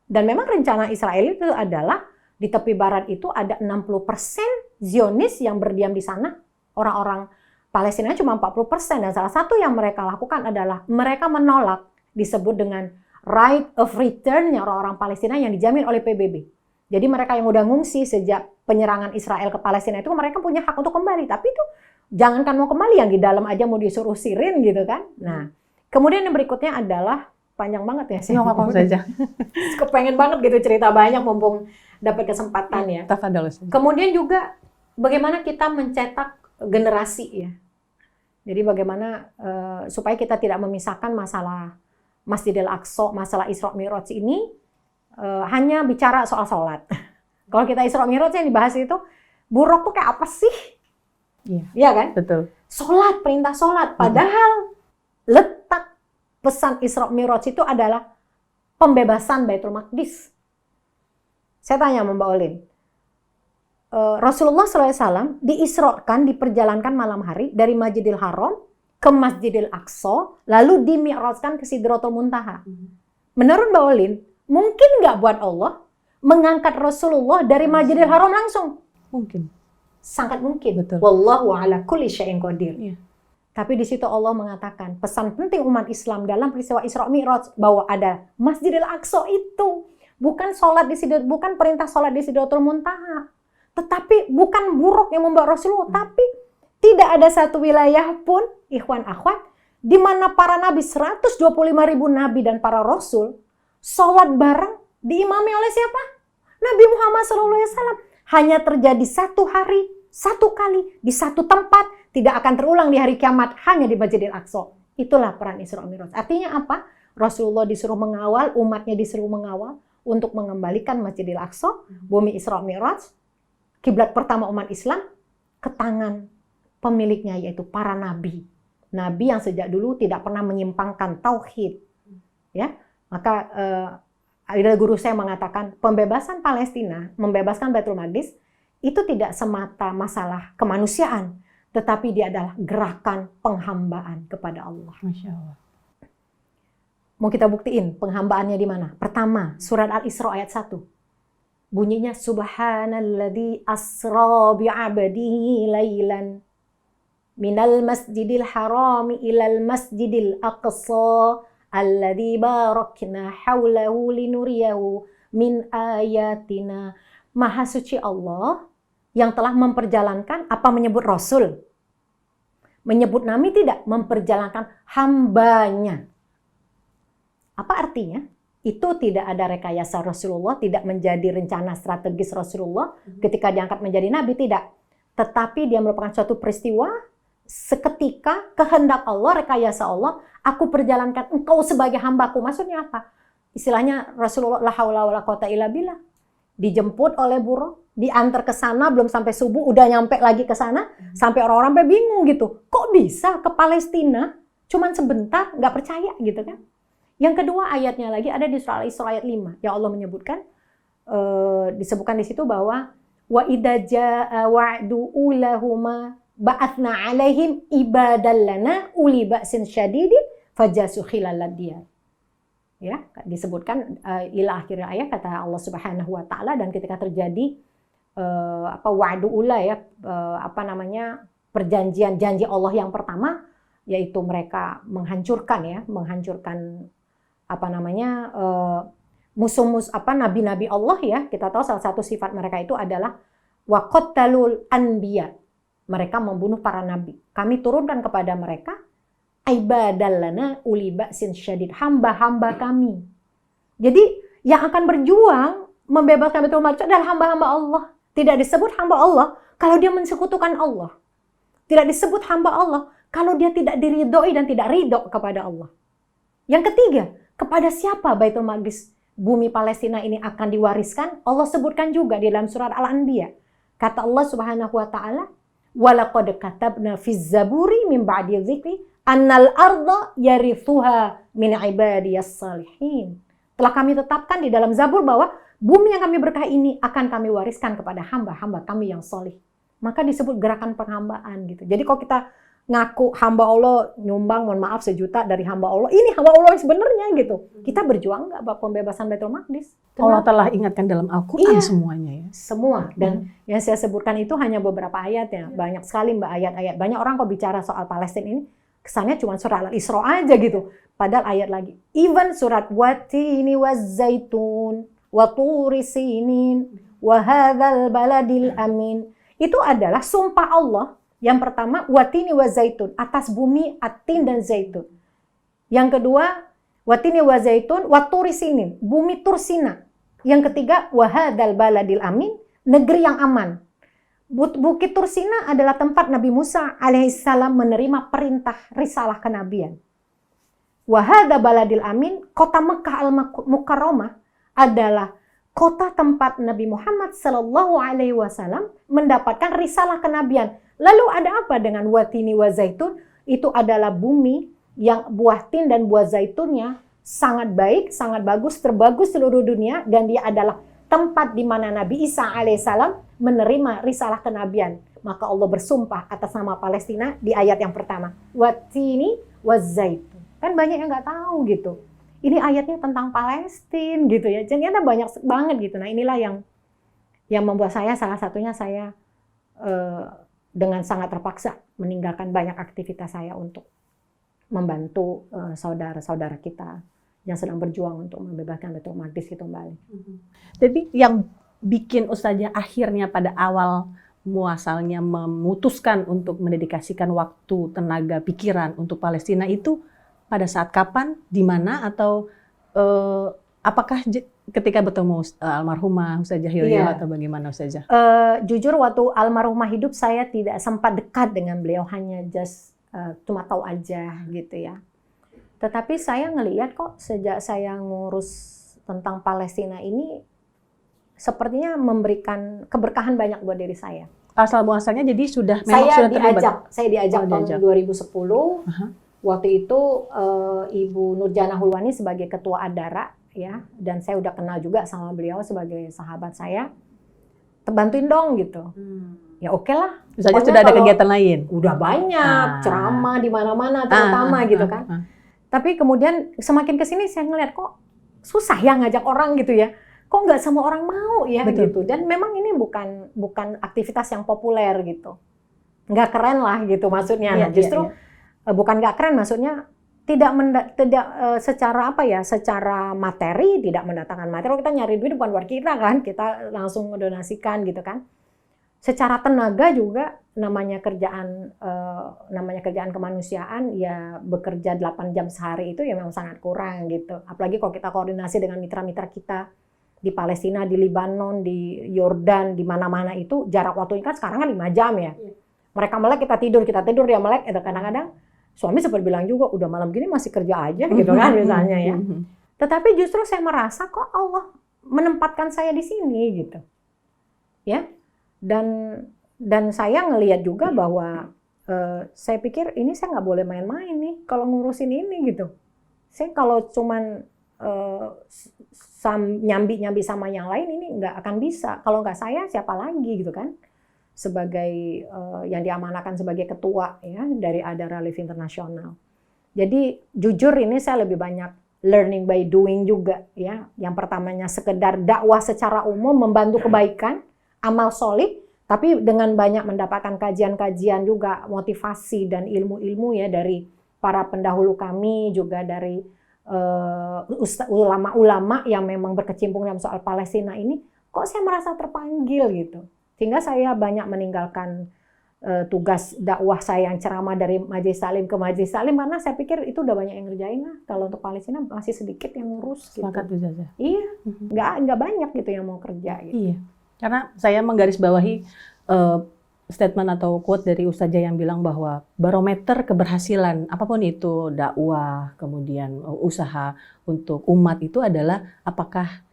Dan memang rencana Israel itu adalah di tepi barat itu ada 60% Zionis yang berdiam di sana. Orang-orang Palestina cuma 40%. Dan salah satu yang mereka lakukan adalah mereka menolak disebut dengan right of return-nya orang-orang Palestina yang dijamin oleh PBB. Jadi mereka yang udah ngungsi sejak penyerangan Israel ke Palestina itu mereka punya hak untuk kembali. Tapi itu jangankan mau kembali, yang di dalam aja mau disuruh usirin gitu kan. Nah, kemudian yang berikutnya adalah panjang banget ya sih. Ngomong saja. Kepengen banget gitu cerita banyak mumpung dapat kesempatan ya. Tafadhol. Kemudian juga bagaimana kita mencetak generasi ya. Jadi bagaimana supaya kita tidak memisahkan masalah Masjidil Aqsa, masalah Isra Mi'raj ini hanya bicara soal sholat. Kalau kita Isra Mi'raj yang dibahas itu, buruk tuh kayak apa sih? Iya kan? Betul. Sholat, perintah sholat. Padahal letak pesan Isra Mi'raj itu adalah pembebasan Baitul Maqdis. Saya tanya sama Mbak Olin, Rasulullah SAW diisrokan, diperjalankan malam hari dari Masjidil Haram ke Masjidil Aqsa, lalu dimi'rajkan ke Sidratul Muntaha. Menurut Mbak Olin, mungkin nggak buat Allah mengangkat Rasulullah dari Masjidil Haram langsung? Mungkin. Sangat mungkin. Betul. Wallahu ala kulli syai'in qadir. Iya. Tapi di situ Allah mengatakan pesan penting umat Islam dalam peristiwa Isra Mi'raj bahwa ada Masjidil Aqsa itu bukan bukan perintah sholat di Sidratul Muntaha, tetapi bukan buruk yang membawa Rasulullah, tapi tidak ada satu wilayah pun, ikhwan akhwat, di mana para nabi 125.000 nabi dan para rasul sholat bareng diimami oleh siapa? Nabi Muhammad SAW. Hanya terjadi satu hari, satu kali, di satu tempat, tidak akan terulang di hari kiamat, hanya di Masjidil Aqsa. Itulah peran Isra Mi'raj. Artinya apa? Rasulullah disuruh mengawal, umatnya disuruh mengawal untuk mengembalikan Masjidil Aqsa, bumi Isra Mi'raj, kiblat pertama umat Islam, ke tangan pemiliknya, yaitu para nabi. Nabi yang sejak dulu tidak pernah menyimpangkan tauhid. Ya, maka ada guru saya mengatakan pembebasan Palestina, membebaskan Baitul Maqdis itu tidak semata masalah kemanusiaan, tetapi dia adalah gerakan penghambaan kepada Allah. Masya Allah. Mau kita buktiin penghambaannya di mana? Pertama, surat Al-Isra ayat 1. Bunyinya subhanalladzi asra bi'abdihi lailan minal masjidil harami ilal masjidil aqsa alladzi barakna haulahu linuriyahu min ayatina. Maha suci Allah yang telah memperjalankan apa menyebut Rasul. Menyebut Nabi tidak, memperjalankan hambanya. Apa artinya? Itu tidak ada rekayasa Rasulullah, tidak menjadi rencana strategis Rasulullah ketika diangkat menjadi Nabi, tidak. Tetapi dia merupakan suatu peristiwa, seketika kehendak Allah, rekayasa Allah, aku perjalankan engkau sebagai hambaku. Maksudnya apa? Istilahnya Rasulullah la haula wala quwata illa billah. Dijemput oleh buruk, diantar ke sana, belum sampai subuh udah nyampe lagi ke sana, sampai orang-orang sampai bingung gitu. Kok bisa ke Palestina cuman sebentar, nggak percaya gitu kan? Yang kedua ayatnya lagi ada di surah Al-Isra ayat 5. Ya Allah menyebutkan, disebutkan di situ bahwa wa idza jaa wa'du ulahuma ba'atsna 'alaihim ibadallana uli ba'sin syadidin fajasu khilalad diyar. Ya, disebutkan ila akhir ayat kata Allah Subhanahu wa taala, dan ketika terjadi wa'du ula ya, perjanjian janji Allah yang pertama, yaitu mereka menghancurkan nabi-nabi Allah ya. Kita tahu salah satu sifat mereka itu adalah waqattalul anbiya. Mereka membunuh para nabi. Kami turunkan kepada mereka ibadallana uli ba'sin syadid, hamba-hamba kami. Jadi yang akan berjuang membebaskan Baitul Maqdis adalah hamba-hamba Allah. Tidak disebut hamba Allah kalau dia mensekutukan Allah. Tidak disebut hamba Allah kalau dia tidak diridhoi dan tidak ridho kepada Allah. Yang ketiga, kepada siapa Baitul Maqdis, bumi Palestina ini akan diwariskan? Allah sebutkan juga di dalam surat Al-Anbiya. Kata Allah Subhanahu wa taala, "Wa laqad katabna fiz zaburi min ba'di dzikri annal arda yarithuha min ibadiyas salihin." Telah kami tetapkan di dalam Zabur bahwa bumi yang kami berkahi ini akan kami wariskan kepada hamba-hamba kami yang saleh. Maka disebut gerakan penghambaan gitu. Jadi kalau kita ngaku hamba Allah nyumbang, mohon maaf 1 juta dari hamba Allah. Ini hamba Allah yang sebenarnya gitu. Kita berjuang nggak buat pembebasan Baitul Maqdis? Allah telah ingatkan dalam Al-Quran Iya. semuanya ya. Semua. Dan yang saya sebutkan itu hanya beberapa ayat ya. Banyak sekali Mbak ayat-ayat. Banyak orang kok bicara soal Palestina ini, kesannya cuma surat Al-Isra aja gitu. Padahal ayat lagi. Even surat Watini waz-zaitun, wa turi sinin, wa hadzal baladil amin. Itu adalah sumpah Allah. Yang pertama, watini waz-zaitun, atas bumi atin dan zaitun. Yang kedua, watini waz-zaitun, wa turi sinin, bumi Tursina. Yang ketiga, wa hadzal baladil amin, negeri yang aman. Bukit Tursina adalah tempat Nabi Musa alaihissalam menerima perintah risalah kenabian. Wa hadzal baladil amin, kota Mekah al-Mukarramah adalah kota tempat Nabi Muhammad sallallahu alaihi wasallam mendapatkan risalah kenabian. Lalu ada apa dengan watini wa zaitun? Itu adalah bumi yang buah tin dan buah zaitunnya sangat baik, sangat bagus, terbagus seluruh dunia, dan dia adalah tempat di mana Nabi Isa alaihissalam menerima risalah kenabian. Maka Allah bersumpah atas nama Palestina di ayat yang pertama, watini wa zaitun. Kan banyak yang nggak tahu gitu. Ini ayatnya tentang Palestina gitu ya. Jadi ada banyak banget gitu. Nah inilah yang membuat saya, salah satunya saya dengan sangat terpaksa meninggalkan banyak aktivitas saya untuk membantu saudara-saudara kita yang sedang berjuang untuk membebaskan Baitul Maqdis itu kembali. Jadi yang bikin Ustazah akhirnya pada awal muasalnya memutuskan untuk mendedikasikan waktu, tenaga, pikiran untuk Palestina itu pada saat kapan, di mana, atau apakah ketika bertemu almarhumah Ustazah Yoyo atau bagaimana Ustazah? Jujur waktu almarhumah hidup saya tidak sempat dekat dengan beliau, hanya just cuma tahu aja gitu ya. Tetapi saya ngelihat kok sejak saya ngurus tentang Palestina ini sepertinya memberikan keberkahan banyak buat diri saya. Asal muasalnya jadi memang sudah terlibat. Saya diajak tahun 2010. Waktu itu Ibu Nurjana Hulwani sebagai ketua Adara ya, dan saya udah kenal juga sama beliau sebagai sahabat saya. Bantuin dong gitu. Ya oke lah. Misalnya sudah ada kegiatan lain. Udah banyak ceramah di mana-mana terutama gitu kan. Tapi kemudian semakin kesini saya ngeliat kok susah ya ngajak orang gitu ya. Kok nggak semua orang mau ya gitu. Dan memang ini bukan aktivitas yang populer gitu. Nggak keren lah gitu maksudnya. Nah, justru bukan nggak keren maksudnya tidak secara apa ya, secara materi tidak mendatangkan materi. Kalau kita nyari duit bukan buat kita kan, kita langsung mendonasikan gitu kan. Secara tenaga juga namanya kerjaan kemanusiaan ya, bekerja 8 jam sehari itu ya memang sangat kurang gitu. Apalagi kalau kita koordinasi dengan mitra-mitra kita di Palestina, di Libanon, di Yordan, di mana-mana itu jarak waktunya kan sekarang kan 5 jam ya. Mereka melek, kita tidur dia melek. Itu kadang-kadang suami sempat bilang juga udah malam gini masih kerja aja gitu kan misalnya ya. Tetapi justru saya merasa kok Allah menempatkan saya di sini gitu. Ya. Dan saya ngelihat juga bahwa saya pikir ini saya nggak boleh main-main nih kalau ngurusin ini gitu. Saya kalau cuman nyambi sama yang lain ini nggak akan bisa. Kalau nggak saya siapa lagi gitu kan? Sebagai yang diamanahkan sebagai ketua ya dari Adara Live International. Jadi jujur ini saya lebih banyak learning by doing juga ya. Yang pertamanya sekedar dakwah secara umum, membantu kebaikan, amal solih, tapi dengan banyak mendapatkan kajian-kajian juga, motivasi dan ilmu-ilmu ya dari para pendahulu kami, juga dari ulama-ulama yang memang berkecimpung dalam soal Palestina ini, kok saya merasa terpanggil gitu. Sehingga saya banyak meninggalkan tugas dakwah saya yang ceramah dari Majelis Salim ke Majelis Salim, karena saya pikir itu udah banyak yang ngerjain lah. Kalau untuk Palestina masih sedikit yang ngurus gitu. Sepakat saja. Iya, nggak banyak gitu yang mau kerja gitu. Iya. Karena saya menggarisbawahi statement atau quote dari Ustazah yang bilang bahwa barometer keberhasilan apapun itu, dakwah, kemudian usaha untuk umat itu adalah apakah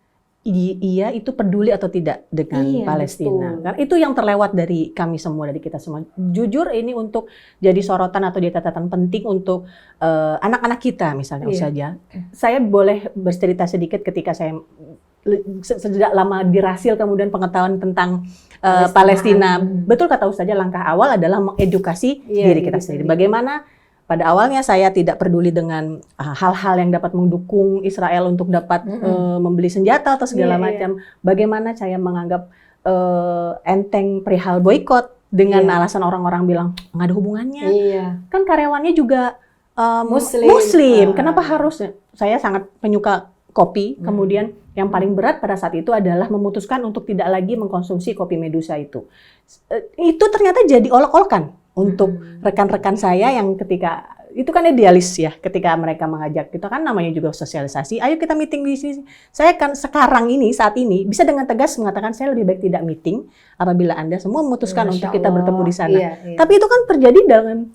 ia itu peduli atau tidak dengan Palestina. Betul. Karena itu yang terlewat dari kami semua, dari kita semua. Jujur ini untuk jadi sorotan atau jadi catatan penting untuk anak-anak kita misalnya Ustazah. Saya boleh bercerita sedikit ketika saya sejak lama di Rasil kemudian pengetahuan tentang Palestina. Betul kata Ustazah, langkah awal adalah mengedukasi diri kita sendiri. Bagaimana pada awalnya saya tidak peduli dengan hal-hal yang dapat mendukung Israel untuk dapat membeli senjata atau segala macam. Bagaimana saya menganggap enteng perihal boykot dengan alasan orang-orang bilang nggak ada hubungannya. Kan karyawannya juga Muslim. Kenapa harus? Saya sangat penyuka kopi. Kemudian yang paling berat pada saat itu adalah memutuskan untuk tidak lagi mengkonsumsi kopi Medusa itu. Itu ternyata jadi olok-olokan untuk rekan-rekan saya yang ketika itu kan idealis ya, ketika mereka mengajak kita kan namanya juga sosialisasi, ayo kita meeting di sini. Saya kan sekarang ini saat ini bisa dengan tegas mengatakan saya lebih baik tidak meeting apabila Anda semua memutuskan untuk kita bertemu di sana. Tapi itu kan terjadi dengan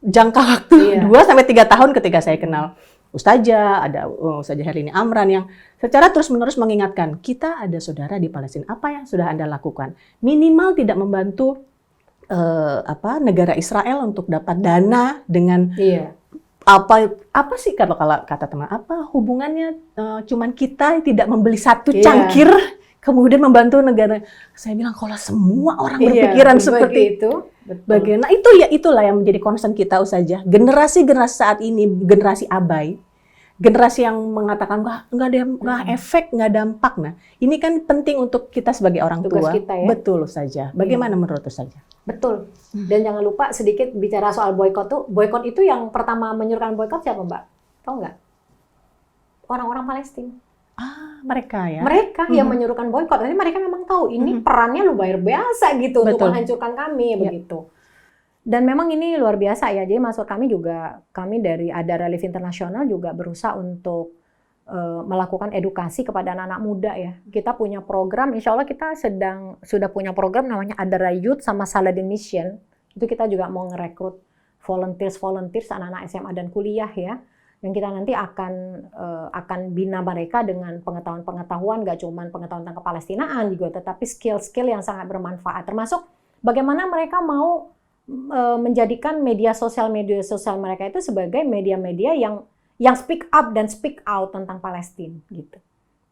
jangka waktu 2 sampai 3 tahun ketika saya kenal Ustazah, ada Ustazah Herlini Amran yang secara terus-menerus mengingatkan, kita ada saudara di Palestina, apa yang sudah Anda lakukan? Minimal tidak membantu negara Israel untuk dapat dana dengan apa sih kalau kata teman, apa hubungannya cuman kita tidak membeli satu cangkir kemudian membantu negara. Saya bilang kalau semua orang berpikiran seperti itu, bagaimana? Itulah yang menjadi concern kita Ustazah. Generasi saat ini generasi abai, generasi yang mengatakan nggak efek, nggak dampak. Nah, ini kan penting untuk kita sebagai orang tua. Kita, ya? Betul Ustazah. Bagaimana menurut Ustazah? Betul. Dan jangan lupa sedikit bicara soal boykot tuh. Boykot itu yang pertama menyuruhkan boykot siapa, Mbak? Tahu nggak? Orang-orang Palestina. Mereka ya? Mereka yang menyuruhkan boykot. Jadi mereka memang tahu ini perannya luar biasa gitu untuk menghancurkan kami begitu. Dan memang ini luar biasa ya. Jadi maksud kami juga, kami dari Ada Relief Internasional juga berusaha untuk melakukan edukasi kepada anak-anak muda ya. Kita punya program, insya Allah kita sudah punya program namanya Adara Youth sama Saladin Mission. Itu kita juga mau ngerekrut volunteers anak-anak SMA dan kuliah ya. Yang kita nanti akan bina mereka dengan pengetahuan nggak cuma pengetahuan tentang Kepalestinaan juga, tetapi skill-skill yang sangat bermanfaat. Termasuk bagaimana mereka mau menjadikan media sosial mereka itu sebagai media-media yang speak up dan speak out tentang Palestina gitu.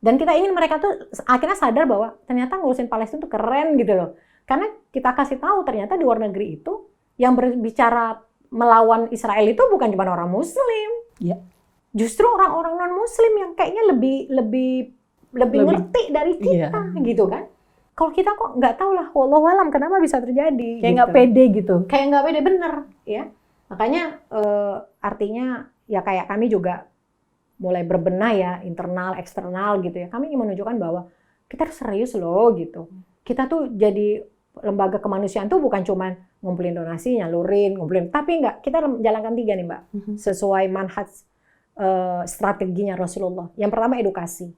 Dan kita ingin mereka tuh akhirnya sadar bahwa ternyata ngurusin Palestina itu keren gitu loh. Karena kita kasih tahu ternyata di luar negeri itu yang berbicara melawan Israel itu bukan cuma orang Muslim. Ya. Justru orang-orang non-Muslim yang kayaknya lebih ngerti dari kita gitu kan. Kalau kita kok nggak tahu lah, wallahualam kenapa bisa terjadi. Kayak nggak pede gitu. Kayak nggak pede, bener ya. Makanya artinya ya kayak kami juga mulai berbenah ya, internal, eksternal gitu ya. Kami ingin menunjukkan bahwa kita harus serius loh gitu. Kita tuh jadi lembaga kemanusiaan tuh bukan cuma ngumpulin donasi, nyalurin, ngumpulin. Tapi enggak, kita jalankan 3 nih Mbak. Sesuai manhaj strateginya Rasulullah. Yang pertama edukasi.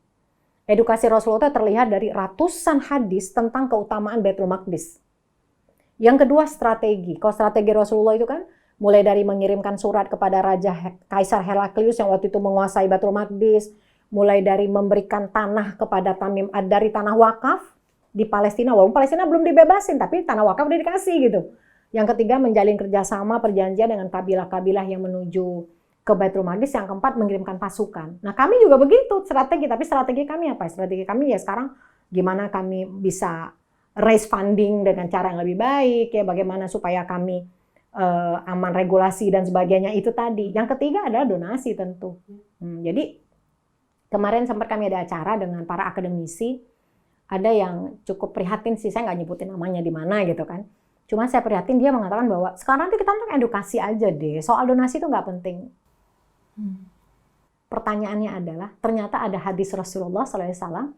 Edukasi Rasulullah terlihat dari ratusan hadis tentang keutamaan Baitul Maqdis. Yang kedua strategi. Kalau strategi Rasulullah itu kan mulai dari mengirimkan surat kepada Raja Kaisar Heraklius yang waktu itu menguasai Baitul Maqdis, mulai dari memberikan tanah kepada Tamim Ad-Dari, tanah wakaf di Palestina, walaupun Palestina belum dibebasin, tapi tanah wakaf udah dikasih gitu. Yang ketiga menjalin kerjasama perjanjian dengan kabilah-kabilah yang menuju ke Baitul Maqdis. Yang keempat mengirimkan pasukan. Nah kami juga begitu strategi, tapi strategi kami apa? Strategi kami ya sekarang gimana kami bisa raise funding dengan cara yang lebih baik, ya bagaimana supaya kami aman regulasi dan sebagainya itu tadi. Yang ketiga adalah donasi tentu. Jadi kemarin sempat kami ada acara dengan para akademisi, ada yang cukup prihatin sih, saya nggak nyebutin namanya di mana gitu kan. Cuma saya prihatin, dia mengatakan bahwa sekarang kita tentang edukasi aja deh, soal donasi itu nggak penting. Pertanyaannya adalah, ternyata ada hadis Rasulullah SAW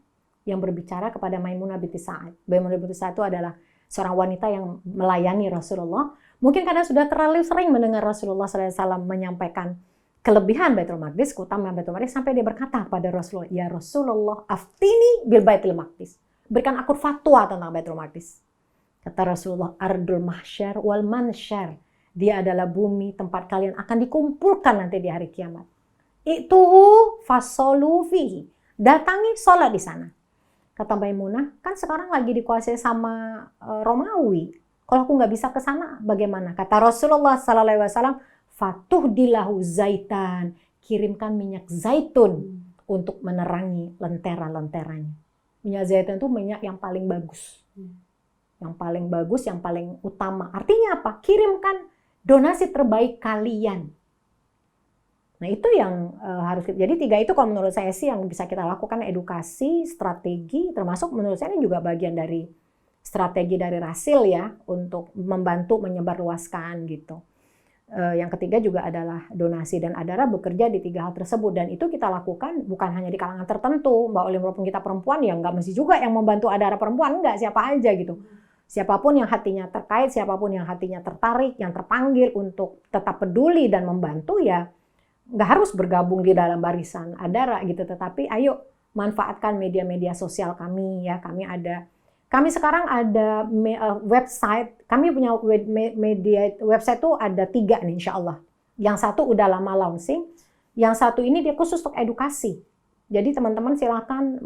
yang berbicara kepada Maimunah binti Sa'ad. Maimunah binti Sa'ad itu adalah seorang wanita yang melayani Rasulullah. Mungkin karena sudah terlalu sering mendengar Rasulullah SAW menyampaikan kelebihan Baitul Maqdis, keutamaan Baitul Maqdis, sampai dia berkata kepada Rasulullah, ya Rasulullah, aftini bil Baitul Maqdis. Berikan aku fatwa tentang Baitul Maqdis. Kata Rasulullah, ardul mahsyar wal mansyar. Dia adalah bumi tempat kalian akan dikumpulkan nanti di hari kiamat. Itu fasolu fihi. Datangi sholat di sana. Kata Maimunah, kan sekarang lagi dikuasai sama Romawi. Kalau aku nggak bisa ke sana, bagaimana? Kata Rasulullah SAW, fatuh dilahu zaitan, kirimkan minyak zaitun untuk menerangi lentera-lenteranya. Minyak zaitun itu minyak yang paling bagus. Yang paling bagus, yang paling utama. Artinya apa? Kirimkan donasi terbaik kalian. Nah itu yang harus kita, jadi 3 itu kalau menurut saya sih yang bisa kita lakukan, edukasi, strategi, termasuk menurut saya ini juga bagian dari strategi dari Rasil ya, untuk membantu menyebarluaskan gitu. Yang ketiga juga adalah donasi, dan Adara bekerja di 3 hal tersebut, dan itu kita lakukan bukan hanya di kalangan tertentu. Mbak Olin, walaupun kita perempuan ya nggak mesti juga yang membantu Adara perempuan, nggak, siapa aja gitu. Siapapun yang hatinya terkait, siapapun yang hatinya tertarik, yang terpanggil untuk tetap peduli dan membantu ya, nggak harus bergabung di dalam barisan Adara gitu, tetapi ayo manfaatkan media-media sosial kami ya. Kami sekarang ada website, kami punya media website tuh ada 3 nih insya Allah. Yang satu udah lama launching, yang satu ini dia khusus untuk edukasi. Jadi teman-teman silakan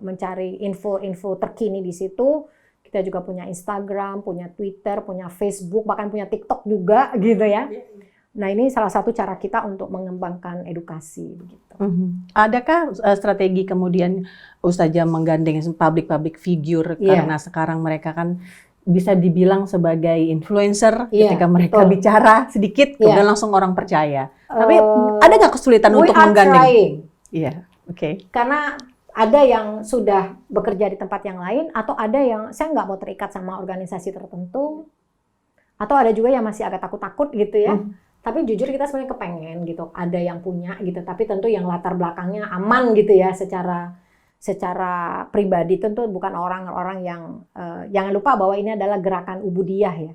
mencari info-info terkini di situ. Kita juga punya Instagram, punya Twitter, punya Facebook, bahkan punya TikTok juga gitu ya. Nah ini salah satu cara kita untuk mengembangkan edukasi begitu. Adakah strategi kemudian Ustazah menggandeng public figure karena sekarang mereka kan bisa dibilang sebagai influencer ketika mereka bicara sedikit kemudian langsung orang percaya. Tapi ada nggak kesulitan untuk menggandeng? Iya, oke. Karena ada yang sudah bekerja di tempat yang lain, atau ada yang saya nggak mau terikat sama organisasi tertentu, atau ada juga yang masih agak takut-takut gitu ya. Tapi jujur kita sebenarnya kepengen gitu, ada yang punya gitu, tapi tentu yang latar belakangnya aman gitu ya, secara pribadi tentu bukan orang-orang yang jangan lupa bahwa ini adalah gerakan ubudiyah ya,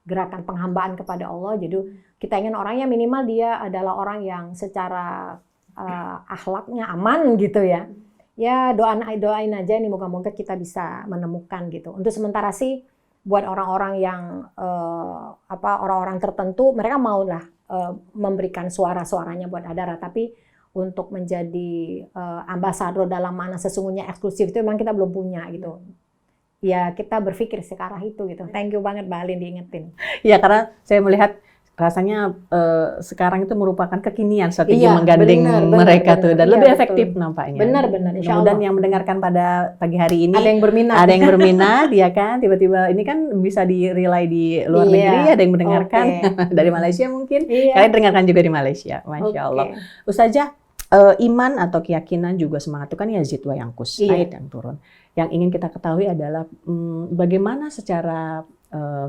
gerakan penghambaan kepada Allah. Jadi kita ingin orangnya minimal dia adalah orang yang secara akhlaknya aman gitu ya. Ya doain aja nih, moga-moga kita bisa menemukan gitu. Untuk sementara sih buat orang-orang yang orang-orang tertentu, mereka maulah memberikan suara-suaranya buat Adara, tapi untuk menjadi ambasador dalam mana sesungguhnya eksklusif itu memang kita belum punya gitu. Ya kita berpikir sekarang itu gitu. Thank you banget Mbak Alin diingetin. Ya karena saya melihat rasanya sekarang itu merupakan kekinian strategi menggandeng mereka tuh, dan lebih efektif nampaknya. Benar, insya Allah. Dan yang mendengarkan pada pagi hari ini ada yang berminat, ya kan, tiba-tiba ini kan bisa di-relay di luar negeri, ada yang mendengarkan dari Malaysia mungkin, kalian dengarkan juga di Malaysia, Masya Allah. Ustazah, iman atau keyakinan juga semangat itu kan yazid wa yanqus, naik dan turun. Yang ingin kita ketahui adalah bagaimana secara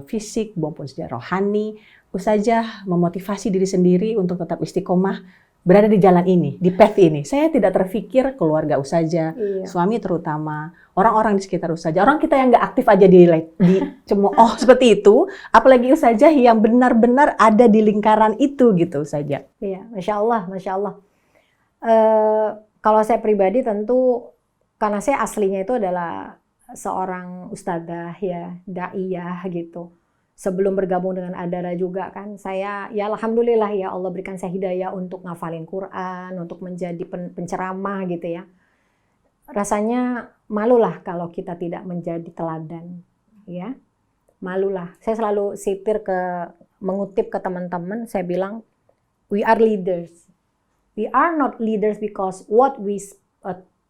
fisik maupun secara rohani Ustazah memotivasi diri sendiri untuk tetap istiqomah berada di jalan ini, di path ini. Saya tidak terfikir keluarga Ustazah, suami terutama, orang-orang di sekitar Ustazah, orang kita yang nggak aktif aja dicemooh seperti itu, apalagi Ustazah yang benar-benar ada di lingkaran itu gitu Ustazah. Iya, Masya Allah. Kalau saya pribadi tentu, karena saya aslinya itu adalah seorang ustadzah ya, daiyah gitu. Sebelum bergabung dengan Adara juga kan, saya ya alhamdulillah ya Allah berikan saya hidayah untuk ngafalin Quran, untuk menjadi penceramah gitu ya. Rasanya malulah kalau kita tidak menjadi teladan, ya. Malulah. Saya selalu mengutip ke teman-teman, saya bilang, we are leaders. We are not leaders because what we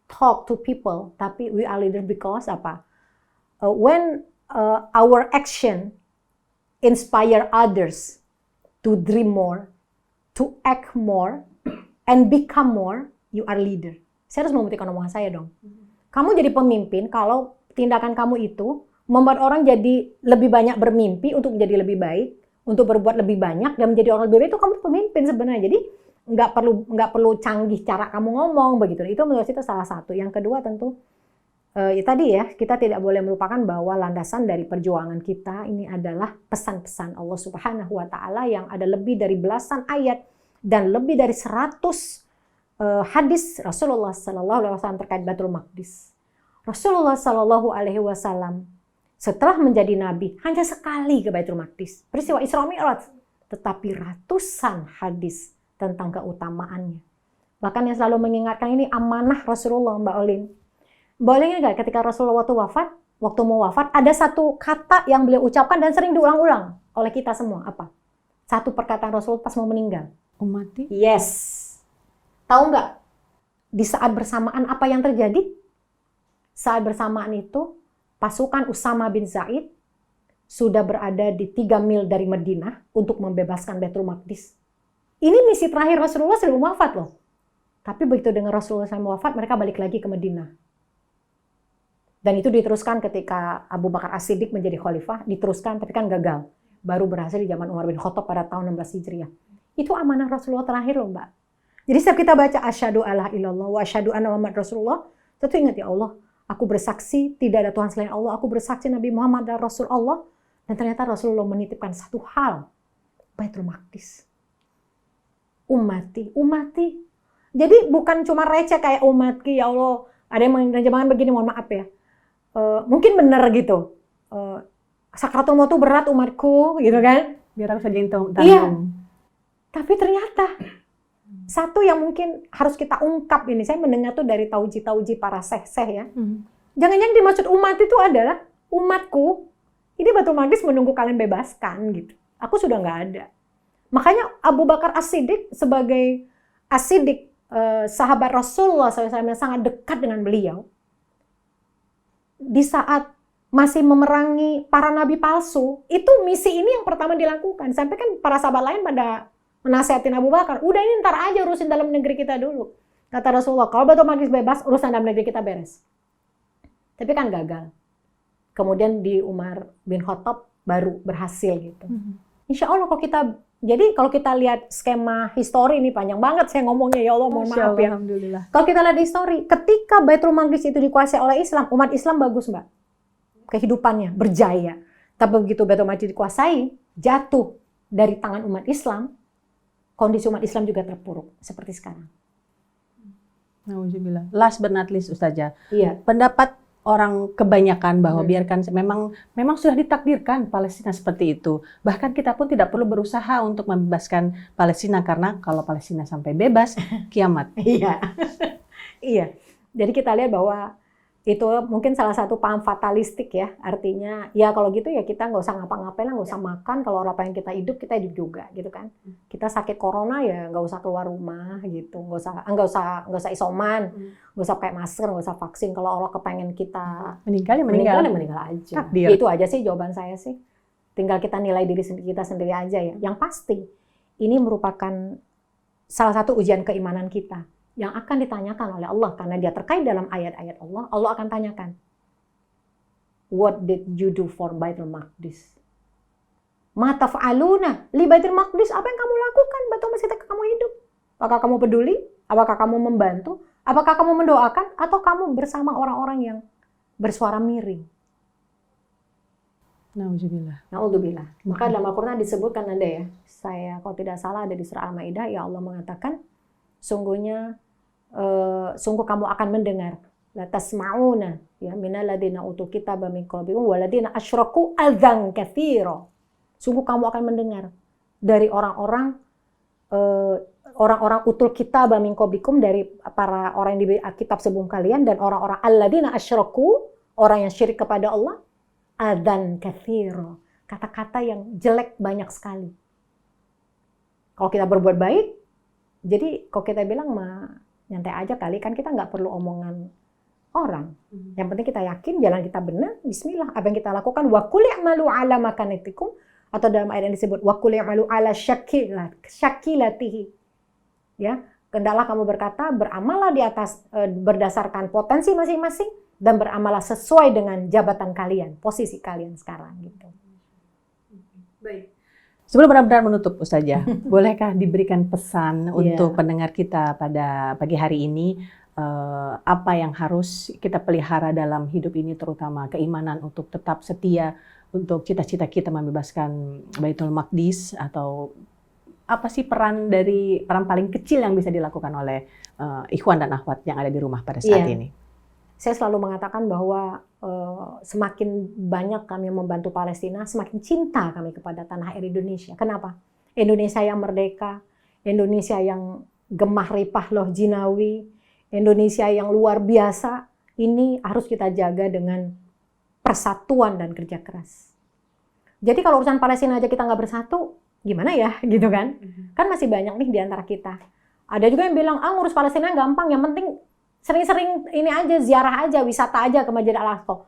talk to people, tapi we are leaders because apa? When our action inspire others to dream more, to act more, and become more, you are leader. Saya harus membuktikan omongan saya dong. Kamu jadi pemimpin kalau tindakan kamu itu membuat orang jadi lebih banyak bermimpi untuk menjadi lebih baik, untuk berbuat lebih banyak dan menjadi orang lebih baik, itu kamu pemimpin sebenarnya. Jadi nggak perlu canggih cara kamu ngomong begitu. Itu menurut saya salah satu. Yang kedua tentu tadi ya, kita tidak boleh melupakan bahwa landasan dari perjuangan kita ini adalah pesan-pesan Allah Subhanahu wa Ta'ala yang ada lebih dari belasan ayat dan lebih dari 100 hadis Rasulullah Sallallahu Alaihi Wasallam terkait Baitul Maqdis. Rasulullah Sallallahu Alaihi Wasallam setelah menjadi nabi hanya sekali ke Baitul Maqdis, peristiwa Isra Mi'raj, tetapi ratusan hadis tentang keutamaannya. Bahkan yang selalu mengingatkan ini amanah Rasulullah, Mbak Olin. Boleh nggak ketika Rasulullah waktu mau wafat, ada satu kata yang beliau ucapkan dan sering diulang-ulang oleh kita semua. Apa? Satu perkataan Rasul pas mau meninggal. Ummati? Yes. Tahu nggak? di saat bersamaan apa yang terjadi? Saat bersamaan itu, pasukan Usama bin Zaid sudah berada di 3 mil dari Madinah untuk membebaskan Baitul Maqdis. Ini misi terakhir Rasulullah sebelum wafat loh. Tapi begitu dengan Rasulullah SAW wafat, mereka balik lagi ke Madinah. Dan itu diteruskan ketika Abu Bakar As-Siddiq menjadi khalifah, diteruskan tapi kan gagal. Baru berhasil di zaman Umar bin Khattab pada tahun 16 Hijriah. Itu amanah Rasulullah terakhir loh Mbak. Jadi setiap kita baca asyhadu alla ilallah wa asyhadu anna Muhammad Rasulullah, tentu ingat ya Allah, aku bersaksi tidak ada Tuhan selain Allah, aku bersaksi Nabi Muhammad adalah Rasul Allah. Dan ternyata Rasulullah menitipkan satu hal, Baitul Maqdis. Umati. Jadi bukan cuma receh kayak umatki, ya Allah, ada yang menerjemahkan begini, mohon maaf ya. Mungkin benar gitu. Sakratul maut itu berat umatku, gitu kan. Biar aku saja yang tanggung. Iya. Tapi ternyata satu yang mungkin harus kita ungkap ini, saya mendengar tuh dari tauji-tauji para seh-seh ya. Jangan-jangan dimaksud umat itu adalah umatku. Ini Baitul Maqdis menunggu kalian bebaskan gitu. Aku sudah nggak ada. Makanya Abu Bakar As-Siddiq sebagai As-Siddiq, sahabat Rasulullah SAW yang sangat dekat dengan beliau, di saat masih memerangi para nabi palsu, itu misi ini yang pertama dilakukan. Sampai kan para sahabat lain pada menasihatin Abu Bakar, udah ini ntar aja urusin dalam negeri kita dulu. Kata Rasulullah, kalau Baitul Maqdis bebas, urusan dalam negeri kita beres. Tapi kan gagal. Kemudian di Umar bin Khattab baru berhasil gitu. Insya Allah kalau kita lihat skema histori ini panjang banget saya ngomongnya, ya Allah mohon maaf ya. Alhamdulillah. Kalau kita lihat histori, ketika Baitul Maqdis itu dikuasai oleh Islam, umat Islam bagus Mbak. Kehidupannya berjaya. Tapi begitu Baitul Maqdis dikuasai, jatuh dari tangan umat Islam, kondisi umat Islam juga terpuruk seperti sekarang. Alhamdulillah. Last but not least Ustazah. Iya. Pendapat orang kebanyakan bahwa biarkan memang sudah ditakdirkan Palestina seperti itu. Bahkan kita pun tidak perlu berusaha untuk membebaskan Palestina karena kalau Palestina sampai bebas, kiamat. Iya. Iya. Jadi kita lihat bahwa itu mungkin salah satu paham fatalistik ya. Artinya ya kalau gitu ya kita nggak usah ngapa-ngapain, nggak usah makan. Kalau orang pengen kita hidup juga gitu kan. Kita sakit corona ya nggak usah keluar rumah gitu, nggak usah isoman, nggak usah pakai masker, nggak usah vaksin. Kalau Allah kepengen kita Meninggal aja. Takdir. Itu aja sih jawaban saya sih. Tinggal kita nilai diri kita sendiri aja ya. Yang pasti ini merupakan salah satu ujian keimanan kita yang akan ditanyakan oleh Allah karena dia terkait dalam ayat-ayat Allah. Allah akan tanyakan, what did you do for Baitul Maqdis? Ma taf'aluna li Baitul Maqdis? Apa yang kamu lakukan Baitul Maqdis ketika kamu hidup? Apakah kamu peduli? Apakah kamu membantu? Apakah kamu mendoakan? Atau kamu bersama orang-orang yang bersuara miring? Na'udzubillah. Maka dalam Al-Quran disebutkan ada ya, saya kalau tidak salah ada di surah Al-Maidah, ya Allah mengatakan, sungguh kamu akan mendengar, la tasma'una ya minal ladzina utul kitaba min qablikum wal ladzina asyraku adzan katsira. Sungguh kamu akan mendengar dari orang-orang utul kitaba min qablikum, dari para orang yang diberi kitab sebelum kalian, dan orang-orang alladzina asyraku, orang yang syirik kepada Allah, adzan katsira, kata-kata yang jelek banyak sekali. Kalau kita berbuat baik, jadi kalau kita bilang nyantai aja kali, kan kita nggak perlu omongan orang. Yang penting kita yakin jalan kita benar, bismillah. Apa yang kita lakukan, wa qul i'malu 'ala makanatikum, atau dalam ayat yang disebut wa qul i'malu 'ala syakilatihi. Ya, hendaklah kamu berkata, beramallah di atas berdasarkan potensi masing-masing dan beramallah sesuai dengan jabatan kalian, posisi kalian sekarang gitu. Baik. Sebelum benar-benar menutup Ustazah, bolehkah diberikan pesan untuk pendengar kita pada pagi hari ini, apa yang harus kita pelihara dalam hidup ini, terutama keimanan untuk tetap setia untuk cita-cita kita membebaskan Baitul Maqdis, atau apa sih peran paling kecil yang bisa dilakukan oleh ikhwan dan akhwat yang ada di rumah pada saat ini? Saya selalu mengatakan bahwa semakin banyak kami membantu Palestina, semakin cinta kami kepada tanah air Indonesia. Kenapa? Indonesia yang merdeka, Indonesia yang gemah ripah loh jinawi, Indonesia yang luar biasa, ini harus kita jaga dengan persatuan dan kerja keras. Jadi kalau urusan Palestina aja kita nggak bersatu, gimana ya, gitu kan? Kan masih banyak nih di antara kita. Ada juga yang bilang, ngurus Palestina gampang, yang penting Sering-sering ini aja, ziarah aja, wisata aja ke Masjid Al-Aqsa.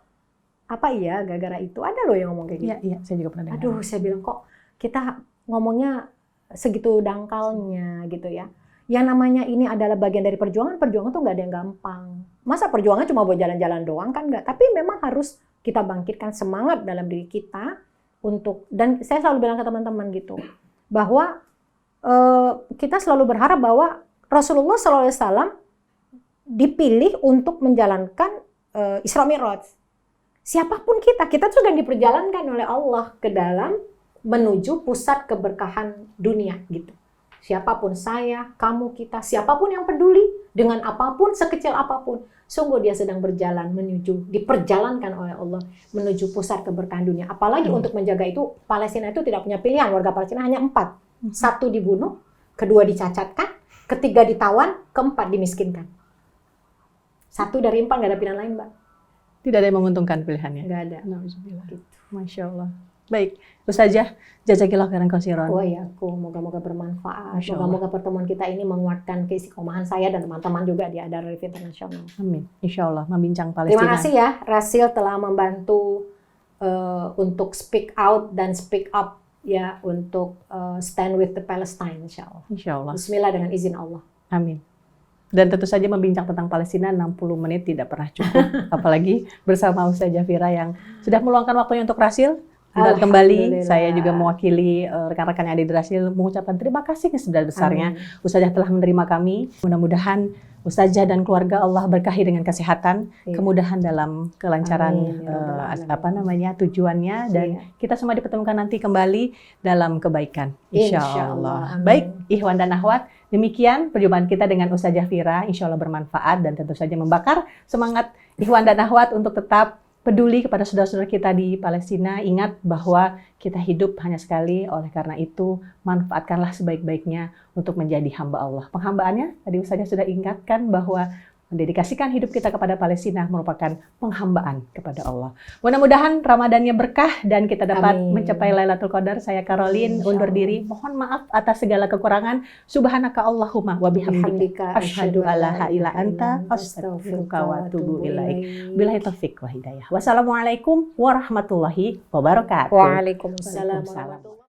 Apa iya gara-gara itu? Ada loh yang ngomong kayak gitu. Iya, saya juga pernah dengar. Aduh, saya bilang kok kita ngomongnya segitu dangkalnya gitu ya. Yang namanya ini adalah bagian dari perjuangan tuh nggak ada yang gampang. Masa perjuangan cuma buat jalan-jalan doang kan nggak? Tapi memang harus kita bangkitkan semangat dalam diri kita untuk, dan saya selalu bilang ke teman-teman gitu, bahwa kita selalu berharap bahwa Rasulullah SAW dipilih untuk menjalankan Isra Mi'raj. Siapapun kita sudah diperjalankan oleh Allah ke dalam menuju pusat keberkahan dunia gitu. Siapapun saya, kamu, kita, siapapun yang peduli dengan apapun, sekecil apapun, sungguh dia sedang berjalan diperjalankan oleh Allah menuju pusat keberkahan dunia. Apalagi untuk menjaga itu, Palestina itu tidak punya pilihan. Warga Palestina hanya 4. 1 dibunuh, 2 dicacatkan, 3 ditawan, 4 dimiskinkan. 1 dari 4 nggak ada pilihan lain, Mbak. Tidak ada yang menguntungkan pilihannya. Nggak ada. Gitu. Masya Allah. Baik, Ustazah, jazakillah khairan katsiran. Oh ya, moga-moga bermanfaat. Moga-moga pertemuan kita ini menguatkan keistiqomahan saya dan teman-teman juga di Adar Relief International. Amin. Insya Allah, membincang Palestina. Terima kasih ya, Rasil telah membantu untuk speak out dan speak up ya, untuk stand with the Palestine, insya Allah. Insya Allah. Bismillah dengan izin Allah. Amin. Dan tentu saja membincang tentang Palestina 60 menit tidak pernah cukup. Apalagi bersama Ustazah Fira yang sudah meluangkan waktunya untuk Rasil. Dan kembali, saya juga mewakili rekan-rekan yang ada di Rasil mengucapkan terima kasih yang sebesar-besarnya. Ustazah telah menerima kami. Mudah-mudahan Ustazah dan keluarga Allah berkahi dengan kesehatan, kemudahan dalam kelancaran tujuannya, dan kita semua dipertemukan nanti kembali dalam kebaikan. Insya Allah. Baik, Ikhwan dan Akhwat, demikian perjumpaan kita dengan Ustazah Fira. Insya Allah bermanfaat dan tentu saja membakar semangat Ikhwan dan Akhwat untuk tetap peduli kepada saudara-saudara kita di Palestina. Ingat bahwa kita hidup hanya sekali, oleh karena itu manfaatkanlah sebaik-baiknya untuk menjadi hamba Allah. Penghambaannya, tadi Ustazah sudah ingatkan bahwa mendedikasikan hidup kita kepada Palestina merupakan penghambaan kepada Allah. Mudah-mudahan Ramadannya berkah dan kita dapat mencapai Lailatul Qadar. Saya Caroline undur diri. Mohon maaf atas segala kekurangan. Subhanaka Allahumma wa bihamdika asyhadu alla ilaha illa anta astaghfiruka wa atubu ilaik. Billahi taufik wa hidayah. Wassalamualaikum warahmatullahi wabarakatuh. Waalaikumsalam warahmatullahi wabarakatuh.